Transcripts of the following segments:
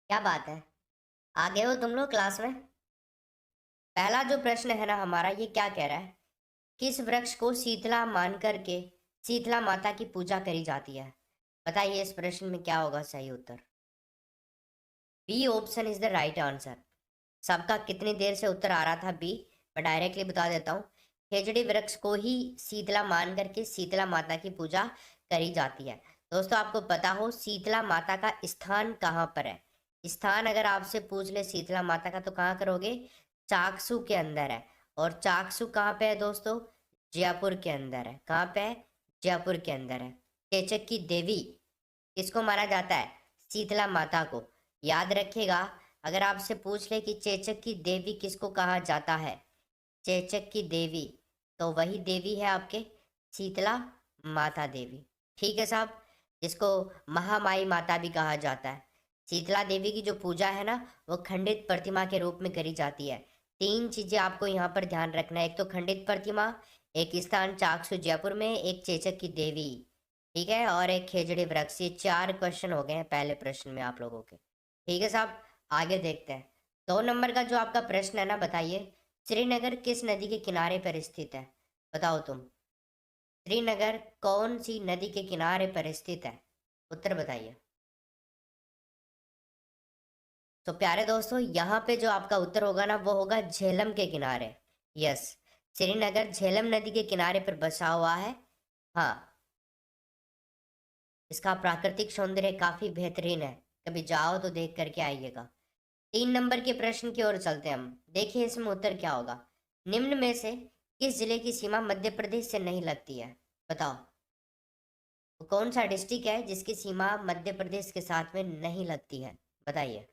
क्या बात है। आ गए हो तुम लोग क्लास में। पहला जो प्रश्न है ना हमारा, ये क्या कह रहा है? किस वृक्ष को शीतला मान करके शीतला माता की पूजा करी जाती है? बताइए इस प्रश्न में क्या होगा सही उत्तर। B option is the right answer. सबका कितनी देर से उत्तर आ रहा था बी। मैं डायरेक्टली बता देता हूँ। खेजड़ी वृक्ष को ही शीतला मान करके शीतला माता की पूजा करी जाती है। दोस्तों, आपको पता हो शीतला माता का स्थान कहाँ पर है? स्थान अगर आपसे पूछ ले शीतला माता का तो कहाँ करोगे? चाकसू के अंदर है। और चाकसू कहाँ पे है दोस्तों? जयपुर के अंदर है। कहाँ पे है? जयपुर के अंदर है। चेचक की देवी किसको माना जाता है? शीतला माता को। याद रखिएगा। अगर आपसे पूछ ले कि चेचक की देवी किसको कहा जाता है, चेचक की देवी, तो वही देवी है आपके शीतला माता देवी। ठीक है साहब। जिसको महामाई माता भी कहा जाता है। शीतला देवी की जो पूजा है ना, वो खंडित प्रतिमा के रूप में करी जाती है। तीन चीजें आपको यहाँ पर ध्यान रखना है। एक तो खंडित प्रतिमा, एक स्थान चाकसू जयपुर में, एक चेचक की देवी, ठीक है, और एक खेजड़ी वृक्ष। ये चार क्वेश्चन हो गए हैं पहले प्रश्न में आप लोगों के। ठीक है साहब। आगे देखते हैं। 2 नंबर का जो आपका प्रश्न है ना, बताइए श्रीनगर किस नदी के किनारे पर स्थित है? बताओ तुम। श्रीनगर कौन सी नदी के किनारे पर स्थित है? उत्तर बताइए। तो प्यारे दोस्तों, यहाँ पे जो आपका उत्तर होगा ना, वो होगा झेलम के किनारे। यस, श्रीनगर झेलम नदी के किनारे पर बसा हुआ है। हाँ, इसका प्राकृतिक सौंदर्य काफी बेहतरीन है। कभी जाओ तो देख करके आइएगा। 3 नंबर के प्रश्न की ओर चलते हैं हम। देखिए इसमें उत्तर क्या होगा। निम्न में से किस जिले की सीमा मध्य प्रदेश से नहीं लगती है? बताओ। वो कौन सा डिस्ट्रिक्ट है जिसकी सीमा मध्य प्रदेश के साथ में नहीं लगती है? बताइए।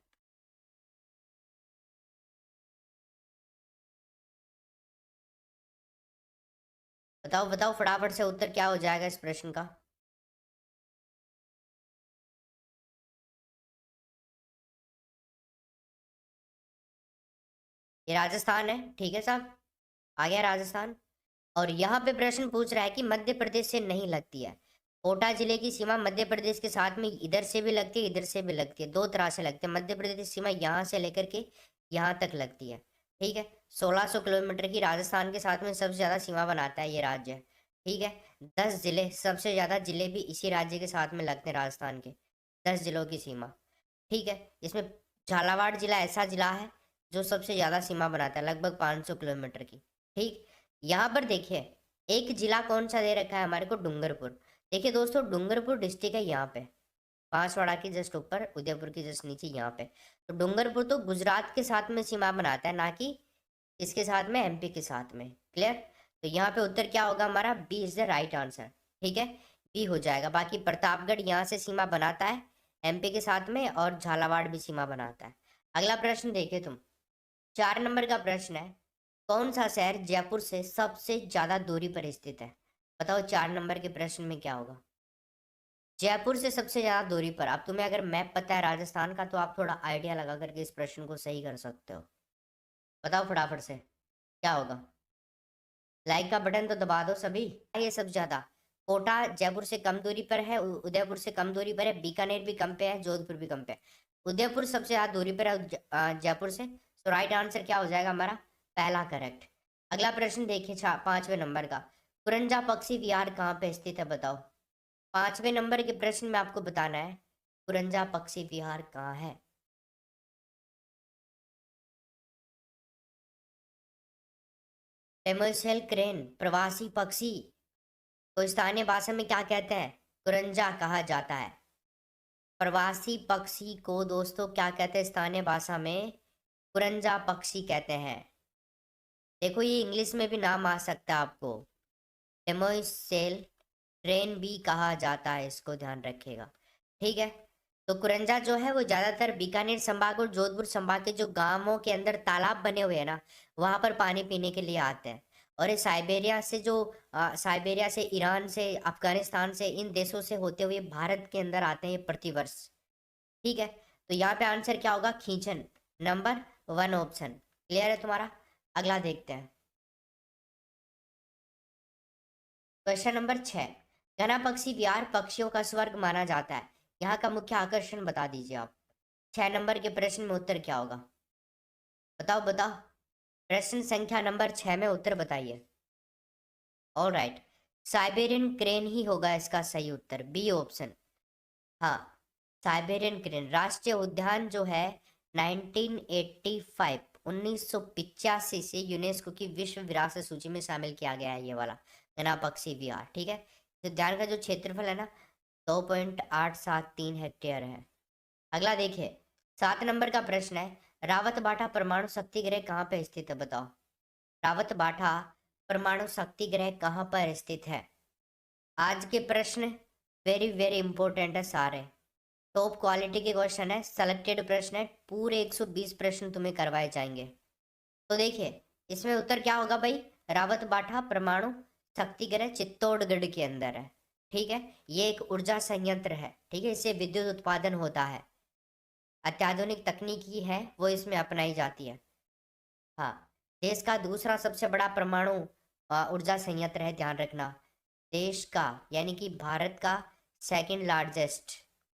बताओ बताओ फटाफट से उत्तर क्या हो जाएगा इस प्रश्न का। ये राजस्थान है। ठीक है साहब, आ गया राजस्थान। और यहाँ पे प्रश्न पूछ रहा है कि मध्य प्रदेश से नहीं लगती है। कोटा जिले की सीमा मध्य प्रदेश के साथ में इधर से भी लगती है, इधर से भी लगती है। दो तरह से लगती है। मध्य प्रदेश की सीमा यहाँ से लेकर के यहाँ तक लगती है। ठीक है। 1600 किलोमीटर की राजस्थान के साथ में सबसे ज्यादा सीमा बनाता है ये राज्य। ठीक है। 10 जिले, सबसे ज्यादा जिले भी इसी राज्य के साथ में लगते हैं राजस्थान के। 10 जिलों की सीमा। ठीक है। इसमें झालावाड़ जिला ऐसा जिला है जो सबसे ज्यादा सीमा बनाता है, लगभग 500 किलोमीटर की। ठीक। यहाँ पर देखिए, एक जिला कौन सा दे रखा है हमारे को? डूंगरपुर। देखिए दोस्तों, डूंगरपुर डिस्ट्रिक्ट है यहाँ पे, बांसवाड़ा की जस्ट ऊपर, उदयपुर की जस्ट नीचे यहाँ पे। तो डूंगरपुर तो गुजरात के साथ में सीमा बनाता है, ना कि इसके साथ में एमपी के साथ में। क्लियर? तो यहाँ पे उत्तर क्या होगा हमारा? B is the right answer. ठीक है, बी हो जाएगा। बाकी प्रतापगढ़ यहाँ से सीमा बनाता है एमपी के साथ में, और झालावाड़ भी सीमा बनाता है। अगला प्रश्न देखे तुम। 4 नंबर का प्रश्न है, कौन सा शहर जयपुर से सबसे ज्यादा दूरी पर स्थित है? बताओ 4 नंबर के प्रश्न में क्या होगा। जयपुर से सबसे ज्यादा दूरी पर। अब तुम्हें अगर मैप पता है राजस्थान का, तो आप थोड़ा आइडिया लगा करके इस प्रश्न को सही कर सकते हो। बताओ फटाफट से क्या होगा। लाइक का बटन तो दबा दो सभी। ये सब ज्यादा। कोटा जयपुर से कम दूरी पर है, उदयपुर से कम दूरी पर है, बीकानेर भी कम पे है, जोधपुर भी कम पे है। उदयपुर सबसे ज्यादा दूरी पर है जयपुर से। तो राइट आंसर क्या हो जाएगा हमारा? पहला करेक्ट। अगला प्रश्न देखिए 5वें नंबर का। कुरंजा पक्षी विहार कहाँ पे स्थित है? बताओ। 5वें नंबर के प्रश्न में आपको बताना है कुरंजा पक्षी विहार कहाँ है। डेमोसेल क्रेन प्रवासी पक्षी को स्थानीय भाषा में क्या कहते हैं? कुरंजा कहा जाता है। प्रवासी पक्षी को दोस्तों क्या कहते हैं स्थानीय भाषा में? कुरंजा पक्षी कहते हैं। देखो ये इंग्लिश में भी नाम आ सकता है आपको। डेमोसेल ट्रेन भी कहा जाता है, इसको ध्यान रखिएगा। ठीक है। तो कुरंजा जो है वो ज्यादातर बीकानेर संभाग और जोधपुर संभाग के जो गांवों के अंदर तालाब बने हुए हैं ना, वहां पर पानी पीने के लिए आते हैं। और ये साइबेरिया से जो साइबेरिया से, ईरान से, अफगानिस्तान से, इन देशों से होते हुए भारत के अंदर आते हैं प्रतिवर्ष। ठीक है। तो यहाँ पे आंसर क्या होगा? खींचन, नंबर 1 ऑप्शन। क्लियर है तुम्हारा? अगला देखते हैं। Question number 6। घना पक्षी विहार पक्षियों का स्वर्ग माना जाता है। यहाँ का मुख्य आकर्षण बता दीजिए आप। 6 नंबर के प्रश्न में उत्तर क्या होगा? बताओ बताओ। प्रश्न संख्या नंबर 6 में उत्तर बताइए। ऑलराइट, साइबेरियन क्रेन ही होगा इसका सही उत्तर, बी ऑप्शन। हाँ, साइबेरियन क्रेन राष्ट्रीय उद्यान जो है 1985 1985 से यूनेस्को की विश्व विरासत सूची में शामिल किया गया है, ये वाला गना पक्षी विहार। ठीक है, तो उद्यान का जो क्षेत्रफल है ना 2.873 हेक्टेयर है। अगला देखिए, 7 नंबर का प्रश्न है, रावत बाटा परमाणु शक्ति ग्रह कहाँ पे स्थित है? बताओ, रावत बाटा परमाणु शक्ति ग्रह कहाँ पर स्थित है? आज के प्रश्न वेरी वेरी इंपॉर्टेंट है, सारे टॉप क्वालिटी के क्वेश्चन है, सेलेक्टेड प्रश्न है, पूरे 120 प्रश्न तुम्हें करवाए जाएंगे। तो देखिए इसमें उत्तर क्या होगा भाई? रावत बाठा परमाणु शक्ति ग्रह चित्तौड़गढ़ के अंदर है। ठीक है, ये एक ऊर्जा संयंत्र है। ठीक है, इससे विद्युत उत्पादन होता है, अत्याधुनिक तकनीकी है वो इसमें अपनाई जाती है। हाँ, देश का दूसरा सबसे बड़ा परमाणु ऊर्जा संयंत्र है, ध्यान रखना। देश का यानी कि भारत का सेकंड लार्जेस्ट,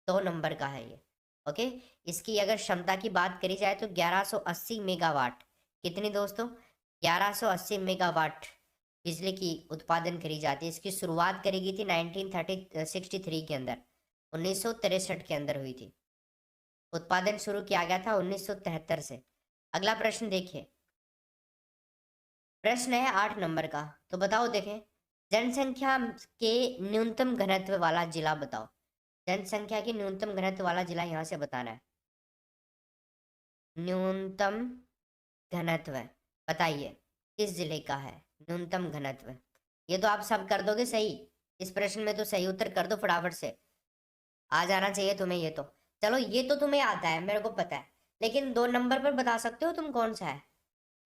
2 नंबर का है ये। ओके, इसकी अगर क्षमता की बात करी जाए तो 1180 मेगावाट। कितनी दोस्तों? 1180 मेगावाट बिजली की उत्पादन करी जाती है। इसकी शुरुआत करी गई थी 1963 के अंदर, 1963 के अंदर हुई थी। उत्पादन शुरू किया गया था 1973 से। अगला प्रश्न देखिए, प्रश्न है 8 नंबर का। तो बताओ देखें, जनसंख्या के न्यूनतम घनत्व वाला जिला बताओ। जनसंख्या की न्यूनतम घनत्व वाला जिला यहाँ से बताना है। न्यूनतम घनत्व बताइए किस जिले का है न्यूनतम घनत्व? ये तो आप सब कर दोगे सही, इस प्रश्न में तो सही उत्तर कर दो फटाफट से, आ जाना चाहिए तुम्हें ये तो। चलो ये तो तुम्हें आता है, मेरे को पता है, लेकिन 2 नंबर पर बता सकते हो तुम कौन सा है?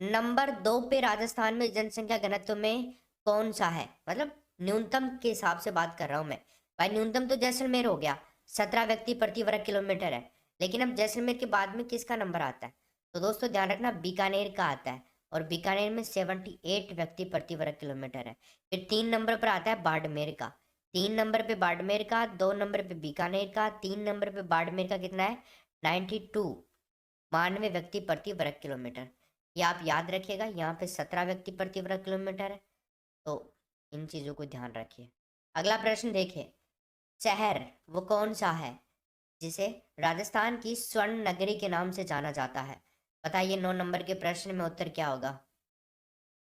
नंबर 2 पे राजस्थान में जनसंख्या घनत्व में कौन सा है? मतलब न्यूनतम के हिसाब से बात कर रहा हूं मैं भाई। न्यूनतम तो जैसलमेर हो गया, 17 व्यक्ति प्रति वर्ग किलोमीटर है। लेकिन अब जैसलमेर के बाद में किसका नंबर आता है? तो दोस्तों ध्यान रखना, बीकानेर का आता है, और बीकानेर में 78 व्यक्ति प्रति वर्ग किलोमीटर है। फिर 3 नंबर पर आता है बाड़मेर का, 3 नंबर पे बाड़मेर का, 2 नंबर पे बीकानेर का, 3 नंबर पे बाड़मेर का कितना है? 92 92 व्यक्ति प्रति वर्ग किलोमीटर। ये आप याद रखिएगा, यहाँ पे 17 व्यक्ति प्रति वर्ग किलोमीटर है, तो इन चीज़ों को ध्यान रखिए। अगला प्रश्न देखिए, शहर वो कौन सा है जिसे राजस्थान की स्वर्ण नगरी के नाम से जाना जाता है? बताइए 9 नंबर के प्रश्न में उत्तर क्या होगा?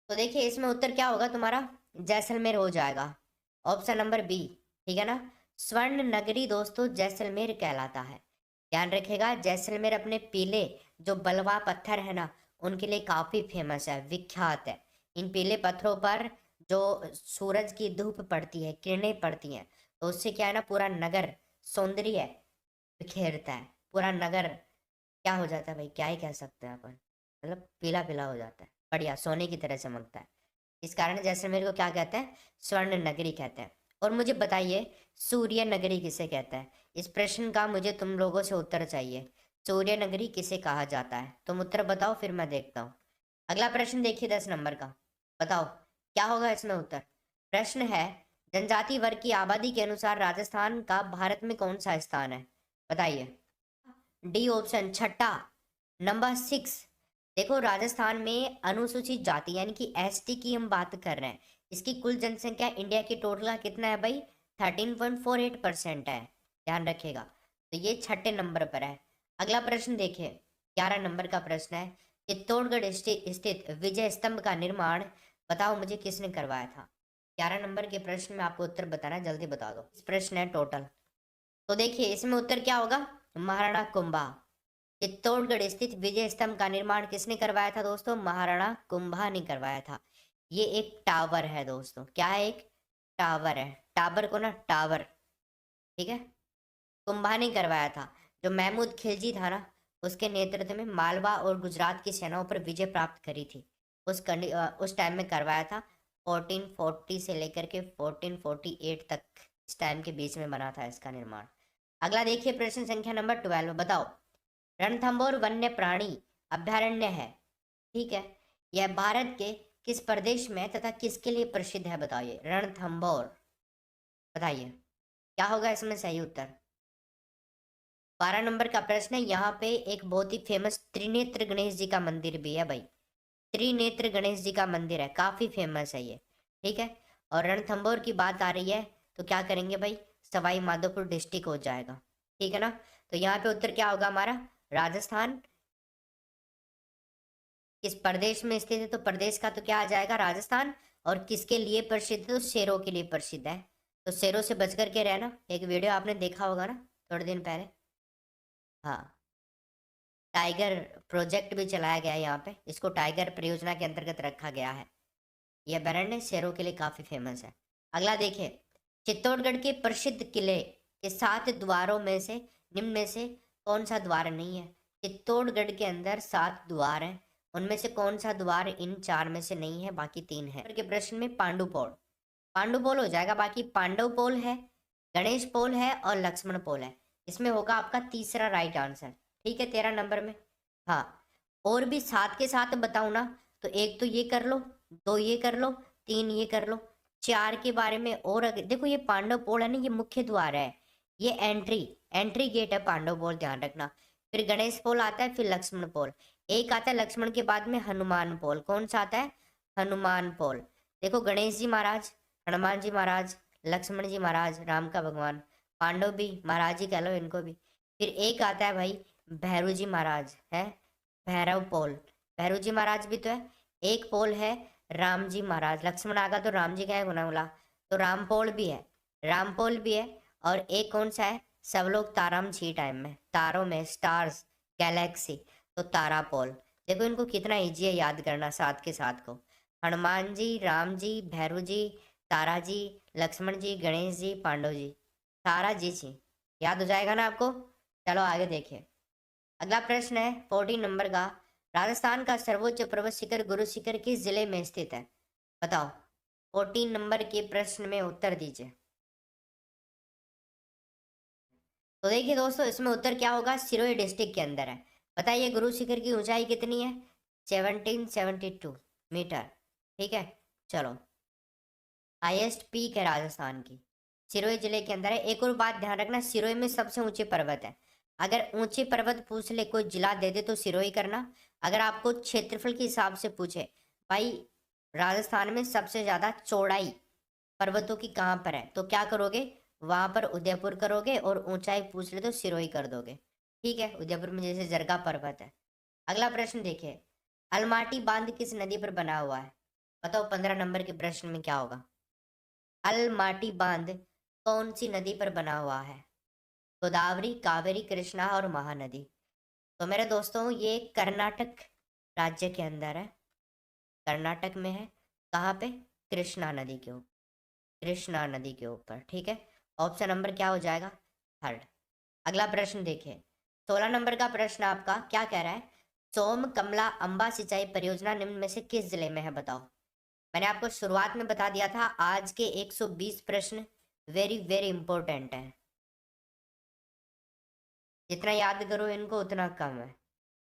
तो देखिए इसमें उत्तर क्या होगा तुम्हारा? जैसलमेर हो जाएगा, ऑप्शन नंबर बी। ठीक है ना, स्वर्ण नगरी दोस्तों जैसलमेर कहलाता है। ध्यान रखिएगा, जैसलमेर अपने पीले जो बलुआ पत्थर है ना उनके लिए काफी फेमस है, विख्यात है। इन पीले पत्थरों पर जो सूरज की धूप पड़ती है, किरणें पड़ती हैं, तो उससे क्या है ना पूरा नगर सौंदर्य बिखेरता है। पूरा नगर क्या हो जाता है भाई, क्या ही कह सकते हैं अपन, मतलब पीला पीला हो जाता है, बढ़िया सोने की तरह चमकता है। इस कारण जैसलमेर को क्या कहते हैं? स्वर्ण नगरी कहते हैं। और मुझे बताइए सूर्य नगरी किसे कहते हैं? इस प्रश्न का मुझे तुम लोगों से उत्तर चाहिए, सूर्य नगरी किसे कहा जाता है? तुम उत्तर बताओ फिर मैं देखता हूँ। अगला प्रश्न देखिए 10 नंबर का, बताओ क्या होगा इसमें उत्तर? प्रश्न है, जनजाति वर्ग की आबादी के अनुसार राजस्थान का भारत में कौन सा स्थान है? बताइए। डी ऑप्शन, छठा, नंबर 6। देखो राजस्थान में अनुसूचित जाति यानी कि एसटी की हम बात कर रहे हैं, इसकी कुल जनसंख्या इंडिया की टोटल का कितना है भाई? 13.48% है, ध्यान रखिएगा। तो ये छठे नंबर पर है। अगला प्रश्न देखिए, 11 नंबर का प्रश्न है, चित्तौड़गढ़ स्थित विजय स्तंभ का निर्माण बताओ मुझे किसने करवाया था? 11 नंबर के प्रश्न में आपको उत्तर बताना है, जल्दी बता दो। इस प्रश्न है टोटल, तो देखिए इसमें उत्तर क्या होगा? महाराणा कुंभा। चित्तौड़गढ़ स्थित विजय स्तंभ का निर्माण किसने करवाया था दोस्तों? महाराणा कुंभा ने करवाया था। ये एक टावर है दोस्तों, क्या है? एक टावर है, टावर को ना टावर, ठीक है, कुंभा ने करवाया था। जो महमूद खिलजी था ना उसके नेतृत्व में मालवा और गुजरात की सेनाओं पर विजय प्राप्त करी थी, उस टाइम में करवाया था। 1440 से लेकर के 1448 तक, इस टाइम के बीच में बना था इसका निर्माण। अगला देखिए प्रश्न संख्या नंबर 12, बताओ रणथंभौर वन्य प्राणी अभ्यारण्य है, ठीक है, यह भारत के किस प्रदेश में तथा किसके लिए प्रसिद्ध है? बताइए रणथंभौर, बताइए क्या होगा इसमें सही उत्तर? 12 नंबर का प्रश्न है, यहाँ पे एक बहुत ही फेमस त्रिनेत्र गणेश जी का मंदिर भी है भाई। त्रिनेत्र गणेश जी का मंदिर है, काफी फेमस है ये। ठीक है। और रणथंभौर की बात आ रही है तो क्या करेंगे भाई, सवाई माधोपुर डिस्ट्रिक्ट हो जाएगा। ठीक है ना। तो यहाँ पे उत्तर क्या होगा हमारा, राजस्थान। किस प्रदेश में स्थित है, तो प्रदेश का तो क्या आ जाएगा, राजस्थान। और किसके लिए प्रसिद्ध है, तो शेरों के लिए प्रसिद्ध है। तो शेरों से बच करके रहना। एक वीडियो आपने देखा होगा ना थोड़े दिन पहले। हाँ, टाइगर प्रोजेक्ट भी चलाया गया है यहाँ पे, इसको टाइगर परियोजना के अंतर्गत रखा गया है। यह अभयारण्य शेरों के लिए काफी फेमस है। अगला देखिए, चित्तौड़गढ़ के प्रसिद्ध किले के 7 द्वारों में से निम्न में से कौन सा द्वार नहीं है। चित्तौड़गढ़ के अंदर 7 द्वार हैं, उनमें से कौन सा द्वार इन 4 में से नहीं है, बाकी 3 है। के प्रश्न में पांडुपोल, पांडुपोल हो जाएगा, बाकी पांडव पोल है, गणेश पोल है और लक्ष्मण पोल है। इसमें होगा आपका तीसरा राइट आंसर। ठीक है, 13 नंबर में। हाँ, और भी साथ के साथ बताऊं ना, तो एक तो ये कर लो, 2 ये कर लो, 3 ये कर लो, 4 के बारे में। और अगर देखो, ये पांडव पोल है ना, ये मुख्य द्वार है, ये एंट्री एंट्री गेट है पांडव पोल, ध्यान रखना। फिर गणेश पोल आता है, फिर लक्ष्मण पोल। एक आता है लक्ष्मण के बाद में हनुमान पोल। कौन सा आता है, हनुमान पोल। देखो, गणेश जी महाराज, हनुमान जी महाराज, लक्ष्मण जी महाराज, राम का भगवान, पांडव भी महाराज जी कह लो इनको भी। फिर एक आता है भाई भैरू जी महाराज है, भैरव पोल, भैरू जी महाराज भी तो है। एक पोल है राम जी महाराज, लक्ष्मण आगा तो राम जी का है गुना बोला, तो राम पोल भी है, राम पोल भी है। और एक कौन सा है, सब लोग ताराम छी टाइम में, तारों में, स्टार्स, गैलेक्सी, तो तारा पोल। देखो इनको कितना इजी है याद करना, साथ के साथ को। हनुमान जी, राम जी, भैरू जी, तारा जी, लक्ष्मण जी, गणेश जी, पांडव जी, तारा जी जी, याद हो जाएगा ना आपको। चलो आगे देखिए। अगला प्रश्न है 14 नंबर का, राजस्थान का सर्वोच्च पर्वत शिखर गुरु शिखर किस जिले में स्थित है, बताओ। 14 नंबर के प्रश्न में उत्तर दीजिए। तो देखिए दोस्तों, इसमें उत्तर क्या होगा, सिरोही डिस्ट्रिक्ट के अंदर है। बताइए गुरु शिखर की ऊंचाई कितनी है, 1772 मीटर। ठीक है। चलो, हाईएस्ट पीक है राजस्थान की, सिरोही जिले के अंदर है। एक और बात ध्यान रखना, सिरोही में सबसे ऊंचे पर्वत है। अगर ऊंचे पर्वत पूछ ले, कोई जिला दे दे, तो सिरोही करना। अगर आपको क्षेत्रफल के हिसाब से पूछे, भाई राजस्थान में सबसे ज्यादा चौड़ाई पर्वतों की कहाँ पर है, तो क्या करोगे, वहां पर उदयपुर करोगे, और ऊंचाई पूछ ले तो सिरोही कर दोगे। ठीक है, उदयपुर में जैसे जरगा पर्वत है। अगला प्रश्न देखिए, अलमाटी बांध किस नदी पर बना हुआ है, बताओ। 15 नंबर के प्रश्न में क्या होगा, अलमाटी बांध कौन सी नदी पर बना हुआ है, गोदावरी, कावेरी, कृष्णा और महानदी। तो मेरे दोस्तों, ये कर्नाटक राज्य के अंदर है, कर्नाटक में है। कहाँ पे, कृष्णा नदी के ऊपर, कृष्णा नदी के ऊपर। ठीक है, ऑप्शन नंबर क्या हो जाएगा, थर्ड। अगला प्रश्न देखिए, 16 नंबर का प्रश्न आपका क्या कह रहा है, सोम कमला अंबा सिंचाई परियोजना निम्न में से किस जिले में है, बताओ। मैंने आपको शुरुआत में बता दिया था, आज के 120 प्रश्न वेरी वेरी इंपॉर्टेंट है, जितना याद करो इनको उतना कम है।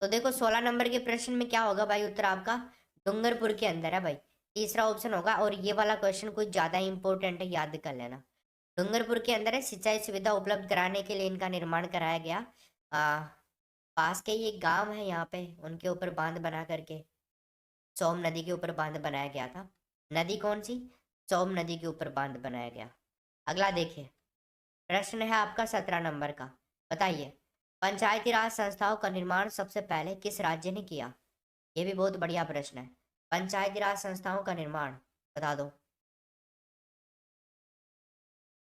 तो देखो 16 नंबर के प्रश्न में क्या होगा भाई, उत्तर आपका डूंगरपुर के अंदर है भाई, तीसरा ऑप्शन होगा। और ये वाला क्वेश्चन कुछ ज्यादा इंपॉर्टेंट है, याद कर लेना। डूंगरपुर के अंदर है, सिंचाई सुविधा उपलब्ध कराने के लिए इनका निर्माण कराया गया। आ, पास के ही एक गांव है यहाँ पे, उनके ऊपर बांध बना करके, सोम नदी के ऊपर बांध बनाया गया था। नदी कौन सी, सोम नदी के ऊपर बांध बनाया गया। अगला देखिए, प्रश्न है आपका 17 नंबर का, बताइए पंचायती राज संस्थाओं का निर्माण सबसे पहले किस राज्य ने किया। ये भी बहुत बढ़िया प्रश्न है, पंचायती राज संस्थाओं का निर्माण बता दो।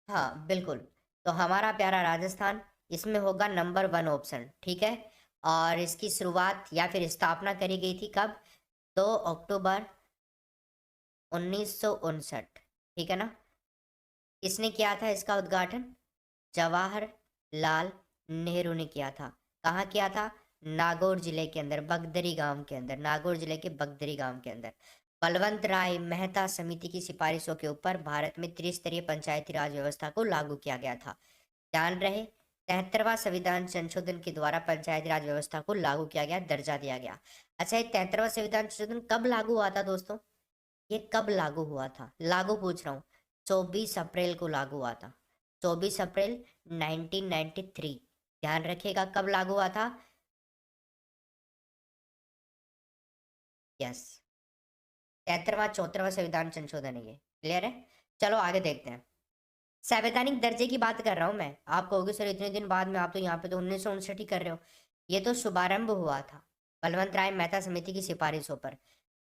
हाँ बिल्कुल, तो हमारा प्यारा राजस्थान, इसमें होगा नंबर 1 ऑप्शन। ठीक है, और इसकी शुरुआत या फिर स्थापना करी गई थी कब, 2 अक्टूबर 1959। ठीक है ना। किसने किया था इसका उद्घाटन, जवाहरलाल नेहरू ने किया था। कहाँ किया था, नागौर जिले के अंदर, बगदरी गांव के अंदर, नागौर जिले के बगदरी गांव के अंदर। बलवंत राय मेहता समिति की सिफारिशों के ऊपर भारत में त्रिस्तरीय पंचायती राज व्यवस्था को लागू किया गया था। ध्यान रहे, 73वां संविधान संशोधन के द्वारा पंचायती राज व्यवस्था को लागू किया गया, दर्जा दिया गया। अच्छा, ये 73वां संविधान संशोधन कब लागू हुआ था दोस्तों, ये कब लागू हुआ था, लागू पूछ रहा हूँ, 24 अप्रैल को लागू हुआ था, 24 अप्रैल 1993। ध्यान रखिएगा कब लागू हुआ था। यस, 73वां 74वां संविधान संशोधन है ये। क्लियर है? चलो आगे देखते हैं। संवैधानिक दर्जे की बात कर रहा हूं मैं। आप कहोगे सर इतने दिन बाद में, आप तो यहाँ पे तो 1959 ही कर रहे हो। ये तो शुभारंभ हुआ था बलवंत राय मेहता समिति की सिफारिशों पर।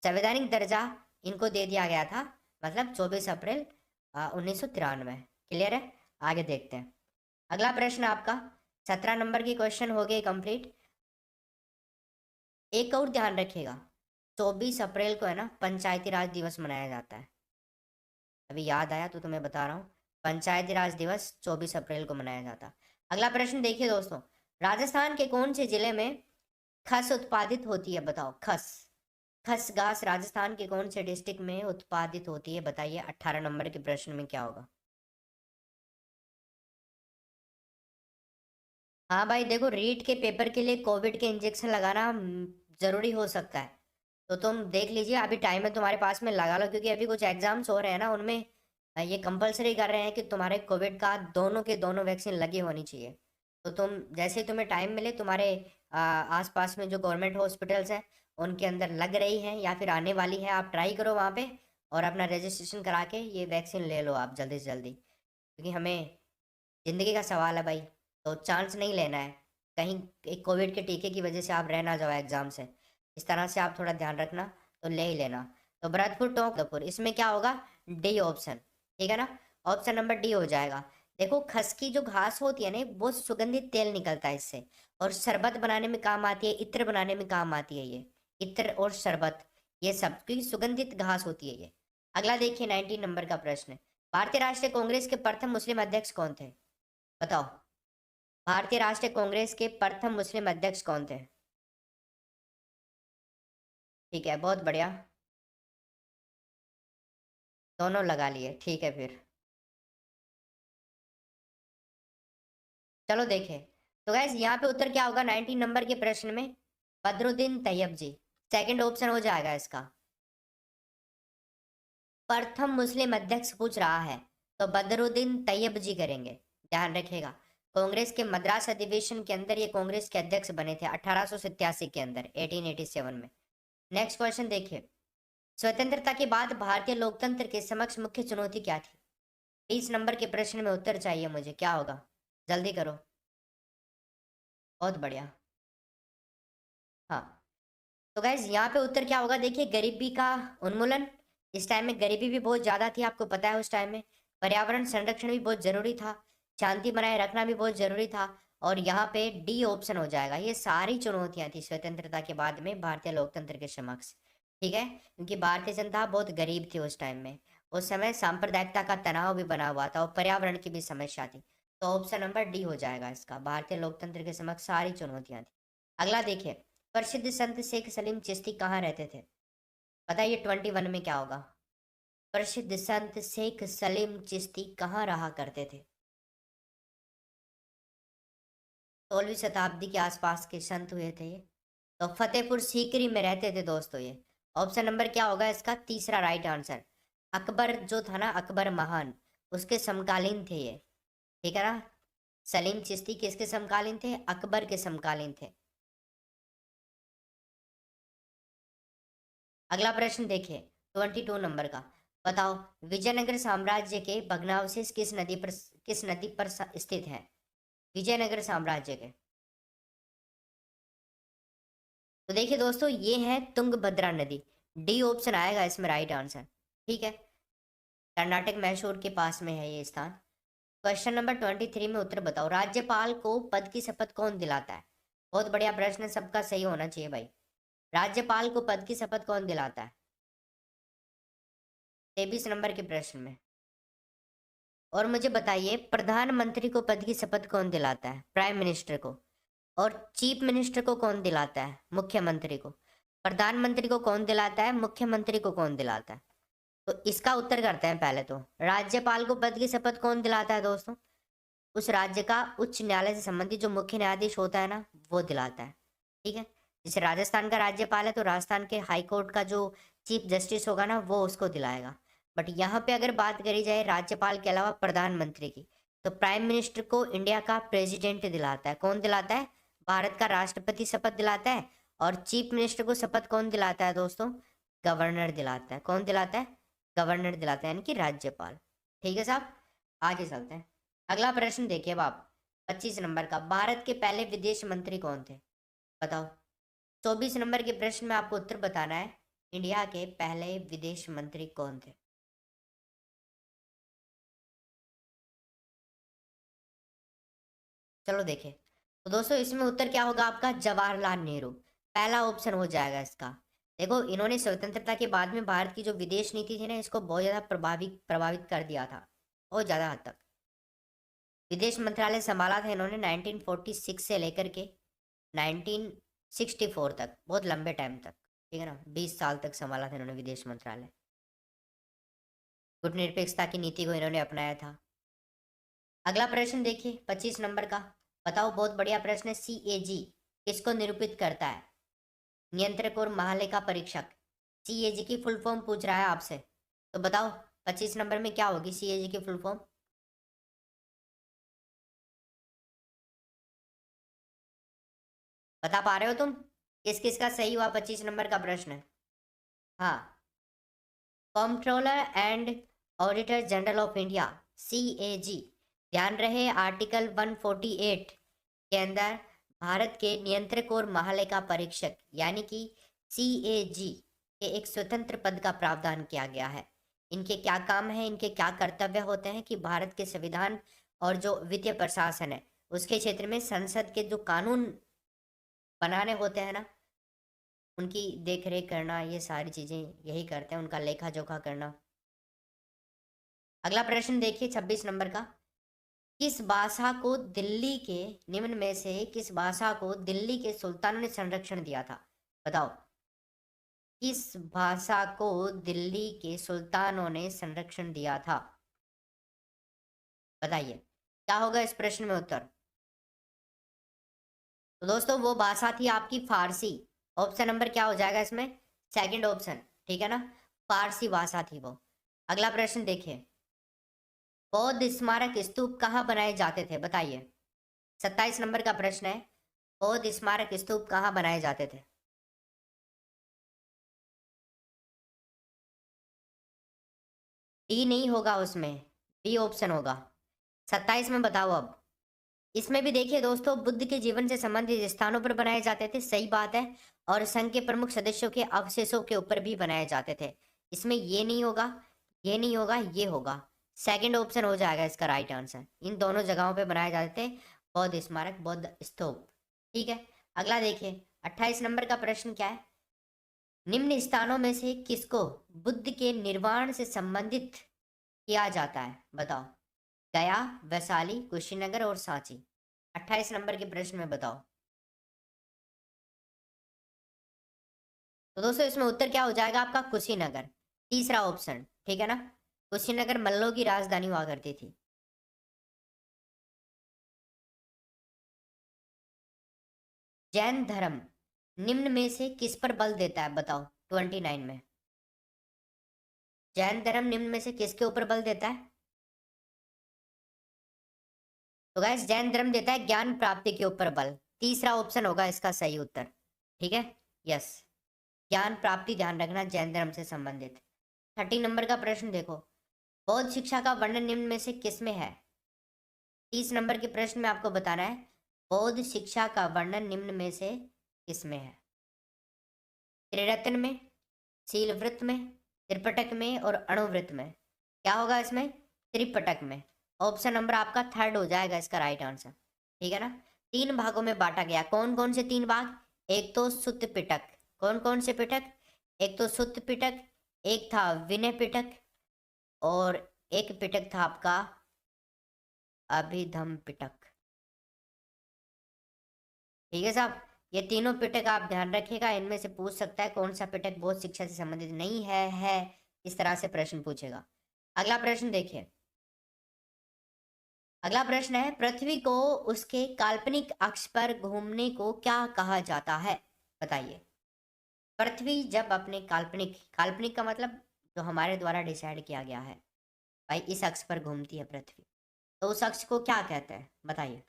संवैधानिक दर्जा इनको दे दिया गया था, मतलब 24 अप्रैल 1993। क्लियर है? आगे देखते हैं। अगला प्रश्न आपका 17 नंबर की क्वेश्चन हो गए कंप्लीट। एक और ध्यान रखिएगा, 24 अप्रैल को है ना पंचायती राज दिवस मनाया जाता है। अभी याद आया तो तुम्हें बता रहा हूँ, पंचायती राज दिवस 24 अप्रैल को मनाया जाता। अगला प्रश्न देखिए दोस्तों, राजस्थान के कौन से जिले में खस उत्पादित होती है? बताओ, खस, खस घास राजस्थान के कौन से डिस्ट्रिक्ट में उत्पादित होती है? बताइए 18 नंबर के प्रश्न में क्या होगा। हाँ भाई देखो, रीट के पेपर के लिए कोविड के इंजेक्शन लगाना जरूरी हो सकता है, तो तुम देख लीजिए अभी टाइम है तुम्हारे पास में, लगा लो, क्योंकि अभी कुछ एग्जाम्स हो रहे हैं ना, उनमें ये कंपलसरी कर रहे हैं कि तुम्हारे कोविड का दोनों के दोनों वैक्सीन लगी होनी चाहिए। तो तुम जैसे ही तुम्हें टाइम मिले, तुम्हारे आसपास में जो गवर्नमेंट हॉस्पिटल्स हैं उनके अंदर लग रही हैं या फिर आने वाली है, आप ट्राई करो वहाँ पे और अपना रजिस्ट्रेशन करा के ये वैक्सीन ले लो आप जल्दी से जल्दी, क्योंकि हमें ज़िंदगी का सवाल है भाई, तो चांस नहीं लेना है कहीं एक कोविड के टीके की वजह से आप रह ना जाओ एग्जाम से। इस तरह से आप थोड़ा ध्यान रखना, तो ले ही लेना। तो भरतपुर टोंकपुर, इसमें क्या होगा? डी ऑप्शन, ठीक है ना? ऑप्शन नंबर डी हो जाएगा। देखो खस की जो घास होती है ना, वो सुगंधित तेल निकलता है इससे, और शरबत बनाने में काम आती है, इत्र बनाने में काम आती है ये, इत्र और शरबत, ये सब क्योंकि सुगंधित घास होती है ये। अगला देखिए 19 नंबर का प्रश्न, भारतीय राष्ट्रीय कांग्रेस के प्रथम मुस्लिम अध्यक्ष कौन थे? बताओ, भारतीय राष्ट्रीय कांग्रेस के प्रथम मुस्लिम अध्यक्ष कौन थे? ठीक है, बहुत बढ़िया, दोनों लगा लिए, ठीक है फिर। चलो देखें, तो गैस यहाँ पे उत्तर क्या होगा 19 नंबर के प्रश्न में? बदरुद्दीन तैयब जी, सेकंड ऑप्शन हो जाएगा इसका। प्रथम मुस्लिम अध्यक्ष पूछ रहा है तो बदरुद्दीन तैयब जी करेंगे, ध्यान रखिएगा। कांग्रेस के मद्रास अधिवेशन के अंदर ये कांग्रेस के अध्यक्ष बने थे 1887 के अंदर, 1887 में। नेक्स्ट क्वेश्चन देखिए, स्वतंत्रता के बाद भारतीय लोकतंत्र के समक्ष मुख्य चुनौती क्या थी? 20 नंबर के प्रश्न में उत्तर चाहिए मुझे, क्या होगा? जल्दी करो। बहुत बढ़िया। हाँ, तो गैस यहाँ पे उत्तर क्या होगा? देखिए, गरीबी का उन्मूलन। इस टाइम में गरीबी भी बहुत ज़्यादा थी, आपको पता है उस टाइम में। पर्यावरण संरक्षण भी बहुत ज़रूरी था, शांति बनाए रखना भी बहुत ज़रूरी था, और यहाँ पे डी ऑप्शन हो जाएगा। ये सारी चुनौतियाँ थी स्वतंत्रता के बाद में भारतीय लोकतंत्र के समक्ष, ठीक है, क्योंकि भारतीय जनता बहुत गरीब थी उस टाइम में। उस समय सांप्रदायिकता का तनाव भी बना हुआ था और पर्यावरण की भी समस्या थी। तो ऑप्शन नंबर डी हो जाएगा इसका, भारतीय लोकतंत्र के समक्ष सारी चुनौतियाँ थी। अगला देखिए, प्रसिद्ध संत शेख सलीम चिश्ती कहाँ रहते थे? बताइए 21 में क्या होगा? प्रसिद्ध संत शेख सलीम चिश्ती कहाँ रहा करते थे? 16वीं शताब्दी के आसपास के संत हुए थे ये। तो फतेहपुर सीकरी में रहते थे दोस्तों ये। ऑप्शन नंबर क्या होगा इसका? तीसरा राइट आंसर। अकबर जो था ना, अकबर महान, उसके समकालीन थे ये, ठीक है ना? सलीम चिश्ती किसके समकालीन थे? अकबर के समकालीन थे। अगला प्रश्न देखिए 22 नंबर का, बताओ विजयनगर साम्राज्य के भग्नावशेष किस नदी पर स्थित है? विजयनगर साम्राज्य के, तो देखिए दोस्तों, ये है तुंगभद्रा नदी। डी ऑप्शन आएगा इसमें राइट आंसर, ठीक है। कर्नाटक मैसूर के पास में है ये स्थान। क्वेश्चन नंबर 23 में उत्तर बताओ, राज्यपाल को पद की शपथ कौन दिलाता है? बहुत बढ़िया प्रश्न, सबका सही होना चाहिए भाई। राज्यपाल को पद की शपथ कौन दिलाता है? 23 नंबर के प्रश्न में। और मुझे बताइए, प्रधानमंत्री को पद की शपथ कौन दिलाता है? प्राइम मिनिस्टर को। और चीफ मिनिस्टर को कौन दिलाता है? मुख्यमंत्री को। प्रधानमंत्री को कौन दिलाता है? मुख्यमंत्री को कौन दिलाता है? तो इसका उत्तर करते हैं पहले तो। राज्यपाल को पद की शपथ कौन दिलाता है दोस्तों? उस राज्य का उच्च न्यायालय से संबंधित जो मुख्य न्यायाधीश होता है ना, वो दिलाता है, ठीक है। जैसे राजस्थान का राज्यपाल है तो राजस्थान के हाई कोर्ट का जो चीफ जस्टिस होगा ना, वो उसको दिलाएगा। बट यहाँ पे अगर बात करी जाए राज्यपाल के अलावा प्रधानमंत्री की, तो प्राइम मिनिस्टर को इंडिया का प्रेसिडेंट दिलाता है। कौन दिलाता है? भारत का राष्ट्रपति शपथ दिलाता है। और चीफ मिनिस्टर को शपथ कौन दिलाता है दोस्तों? गवर्नर दिलाता है। कौन दिलाता है? गवर्नर दिलाता है, यानी कि राज्यपाल। ठीक है साहब, आगे चलते हैं। अगला प्रश्न देखिए अब आप, 25 नंबर का, भारत के पहले विदेश मंत्री कौन थे? बताओ। 24 नंबर के प्रश्न में आपको उत्तर बताना है, इंडिया के पहले विदेश मंत्री कौन थे? चलो देखें। तो दोस्तों इसमें उत्तर क्या होगा आपका? जवाहरलाल नेहरू, पहला ऑप्शन हो जाएगा इसका। देखो, इन्होंने स्वतंत्रता के बाद में भारत की जो विदेश नीति थी ना, इसको बहुत ज़्यादा प्रभावित प्रभावित कर दिया था, बहुत ज़्यादा हद तक। विदेश मंत्रालय संभाला था इन्होंने 1946 से लेकर के 1964 तक, बहुत लंबे टाइम तक। ठीक है ना, 20 साल तक संभाला था इन्होंने विदेश मंत्रालय। गुटनिरपेक्षता की नीति को इन्होंने अपनाया था। अगला प्रश्न देखिए 25 नंबर का, बताओ, बहुत बढ़िया प्रश्न है। CAG किसको निरूपित करता है? नियंत्रक और महालेखा परीक्षक। CAG की फुल फॉर्म पूछ रहा है आपसे, तो बताओ 25 नंबर में क्या होगी CAG की फुल फॉर्म? बता पा रहे हो तुम? किस किस का सही हुआ 25 नंबर का प्रश्न? हाँ, controller and auditor general of India, CAG। ध्यान रहे आर्टिकल 148 के अंदर भारत के नियंत्रक और महालेखा परीक्षक यानी कि CAG के एक स्वतंत्र पद का प्रावधान किया गया है। इनके क्या काम है, इनके क्या कर्तव्य होते हैं कि भारत के संविधान और जो वित्तीय प्रशासन है उसके क्षेत्र में संसद के जो कानून बनाने होते हैं ना, उनकी देख रेख करना, ये सारी चीज़ें यही करते हैं, उनका लेखा जोखा करना। अगला प्रश्न देखिए 26 नंबर का, किस भाषा को दिल्ली के निम्न में से किस भाषा को दिल्ली के सुल्तानों ने संरक्षण दिया था? बताओ, किस भाषा को दिल्ली के सुल्तानों ने संरक्षण दिया था? बताइए क्या होगा इस प्रश्न में उत्तर? तो दोस्तों वो भाषा थी आपकी फारसी। ऑप्शन नंबर क्या हो जाएगा इसमें? Second option. ठीक है ना, फारसी भाषा थी वो। अगला प्रश्न देखिए, बौद्ध स्मारक स्तूप कहाँ बनाए जाते थे? बताइए। 27 नंबर का प्रश्न है, बौद्ध स्मारक स्तूप कहाँ बनाए जाते थे? डी नहीं होगा उसमें, बी ऑप्शन होगा। 27 में बताओ अब। इसमें भी देखिए दोस्तों, बुद्ध के जीवन से संबंधित स्थानों पर बनाए जाते थे, सही बात है। और संघ के प्रमुख सदस्यों के अवशेषों के ऊपर भी बनाए जाते थे। इसमें ये नहीं होगा, ये नहीं होगा, ये होगा। सेकंड ऑप्शन हो जाएगा इसका राइट आंसर। इन दोनों जगहों पे बनाए जाते थे बौद्ध स्मारक, बौद्ध स्तूप। ठीक है, अगला देखिए 28 नंबर का प्रश्न क्या है, निम्न स्थानों में से किसको बुद्ध के निर्वाण से संबंधित किया जाता है? बताओ। गया, वैशाली, कुशीनगर और सांची। 28 नंबर के प्रश्न में बताओ। तो दोस्तों इसमें उत्तर क्या हो जाएगा आपका? कुशीनगर, तीसरा ऑप्शन। ठीक है ना, कुशीनगर मल्लों की राजधानी हुआ करती थी। जैन धर्म निम्न में से किस पर बल देता है? बताओ 29 में। जैन धर्म निम्न में से किसके ऊपर बल देता है? तो गाइस जैन धर्म देता है ज्ञान प्राप्ति के ऊपर बल। तीसरा ऑप्शन होगा इसका सही उत्तर। ठीक है, यस, ज्ञान प्राप्ति, ध्यान रखना, जैन धर्म से संबंधित। 30 नंबर का प्रश्न देखो, बौद्ध शिक्षा का वर्णन निम्न में से किसमें है? 30 नंबर के प्रश्न में आपको बताना है बौद्ध शिक्षा का वर्णन निम्न में से किसमें है? त्रिरत्न में, शीलवृत्त में, त्रिपिटक में और अणुवृत्त में। क्या होगा इसमें? त्रिपिटक में। ऑप्शन नंबर आपका थर्ड हो जाएगा इसका राइट आंसर। ठीक है ना, तीन भागों में बांटा गया। कौन कौन से तीन भाग? एक तो सुत्त पिटक। कौन कौन से पिटक? एक तो सुत्त पिटक, एक था विनय पिटक और एक पिटक था आपका अभिधम पिटक। ठीक है साहब, ये तीनों पिटक आप ध्यान रखिएगा, इनमें से पूछ सकता है कौन सा पिटक बौद्ध शिक्षा से संबंधित नहीं है, इस तरह से प्रश्न पूछेगा। अगला प्रश्न देखिए, अगला प्रश्न है, पृथ्वी को उसके काल्पनिक अक्ष पर घूमने को क्या कहा जाता है? बताइए। पृथ्वी जब अपने काल्पनिक, काल्पनिक का मतलब जो हमारे द्वारा डिसाइड किया गया है, भाई इस अक्ष पर घूमती है पृथ्वी, तो उस अक्ष को क्या कहते हैं बताइए,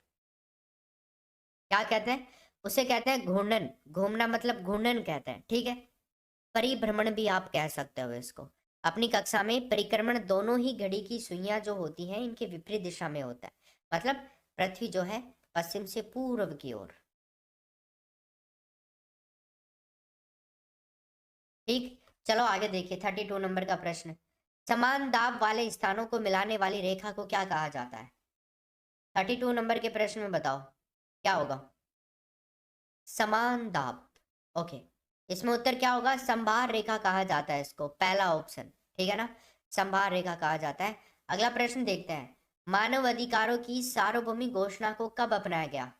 क्या कहते हैं? उसे कहते हैं घूर्णन। घूमना मतलब घूर्णन कहते हैं, ठीक है। परिभ्रमण भी आप कह सकते हो इसको। अपनी कक्षा में परिक्रमण दोनों ही घड़ी की सुइयां जो होती हैं इनके विपरीत दिशा में होता है, मतलब पृथ्वी जो है पश्चिम से पूर्व की ओर। ठीक, चलो आगे देखिए 32 नंबर का प्रश्न। समान दाब वाले स्थानों को मिलाने वाली रेखा को क्या कहा जाता है? 32 नंबर के प्रश्न में बताओ क्या होगा? समान दाब, ओके। इसमें उत्तर क्या होगा? संभार रेखा कहा जाता है इसको, पहला ऑप्शन, ठीक है ना। संभार रेखा कहा जाता है। अगला प्रश्न देखते हैं। मानव अधिकारों की सार्वभौमिक घोषणा को कब अपनाया गया?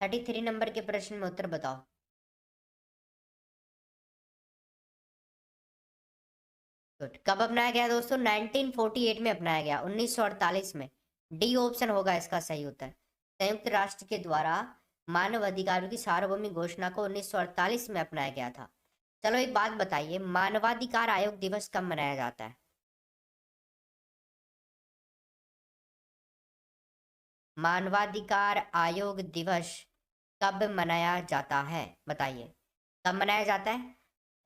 33 नंबर के प्रश्न में उत्तर बताओ। गुड, कब अपनाया गया दोस्तों? 1948 में अपनाया गया, 1948 में। डी ऑप्शन होगा इसका सही उत्तर। संयुक्त राष्ट्र के द्वारा मानव अधिकारों की सार्वभौमिक घोषणा को 1948 में अपनाया गया था। चलो एक बात बताइए, मानवाधिकार आयोग दिवस कब मनाया जाता है? मानवाधिकार आयोग दिवस कब मनाया जाता है बताइए, कब मनाया जाता है?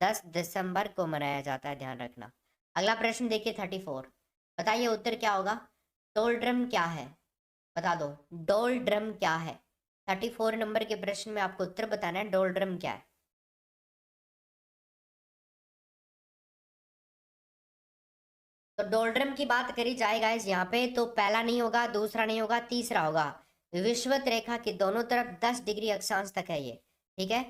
10 दिसंबर को मनाया जाता है, ध्यान रखना। अगला प्रश्न देखिए 34। बताइए उत्तर क्या होगा? डोल ड्रम क्या है? बता दो, डोल ड्रम क्या है? 34 नंबर के प्रश्न में आपको उत्तर बताना है, डोल ड्रम क्या है। तो डोल्ड्रम की बात करी जाए गाइस यहाँ पे, तो पहला नहीं होगा, दूसरा नहीं होगा, तीसरा होगा। विषुवत रेखा के दोनों तरफ 10 डिग्री अक्षांश तक है ये, ठीक है।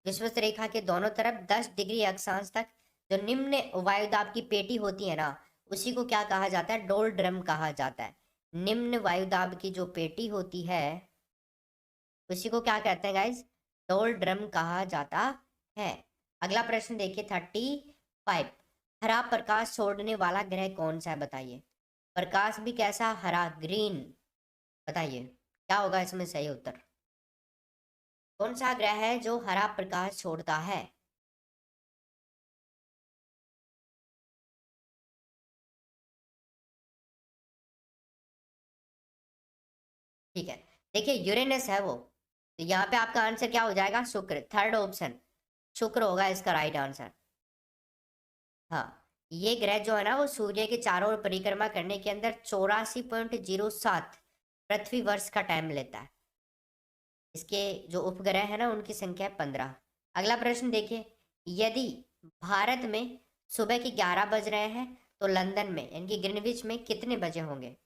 विषुवत रेखा के दोनों तरफ 10 डिग्री अक्षांश तक जो निम्न वायुदाब की पेटी होती है ना, उसी को क्या कहा जाता है? डोल्ड्रम कहा जाता है। निम्न वायुदाब की जो पेटी होती है उसी को क्या कहते हैं गाइस? डोल्ड्रम कहा जाता है। अगला प्रश्न देखिए 35। हरा प्रकाश छोड़ने वाला ग्रह कौन सा है बताइए। प्रकाश भी कैसा? हरा, ग्रीन। बताइए क्या होगा इसमें सही उत्तर? कौन सा ग्रह है जो हरा प्रकाश छोड़ता है? ठीक है, देखिए यूरेनस है वो, तो यहाँ पे आपका आंसर क्या हो जाएगा? शुक्र, थर्ड ऑप्शन शुक्र होगा इसका राइट आंसर। हाँ, ये ग्रह जो है ना वो सूर्य के चारों ओर परिक्रमा करने के अंदर 84.07 पृथ्वी वर्ष का टाइम लेता है। इसके जो उपग्रह है ना उनकी संख्या है 15। अगला प्रश्न देखिए। यदि भारत में सुबह के 11 बज रहे हैं तो लंदन में यानी कि ग्रीनविच में कितने बजे होंगे?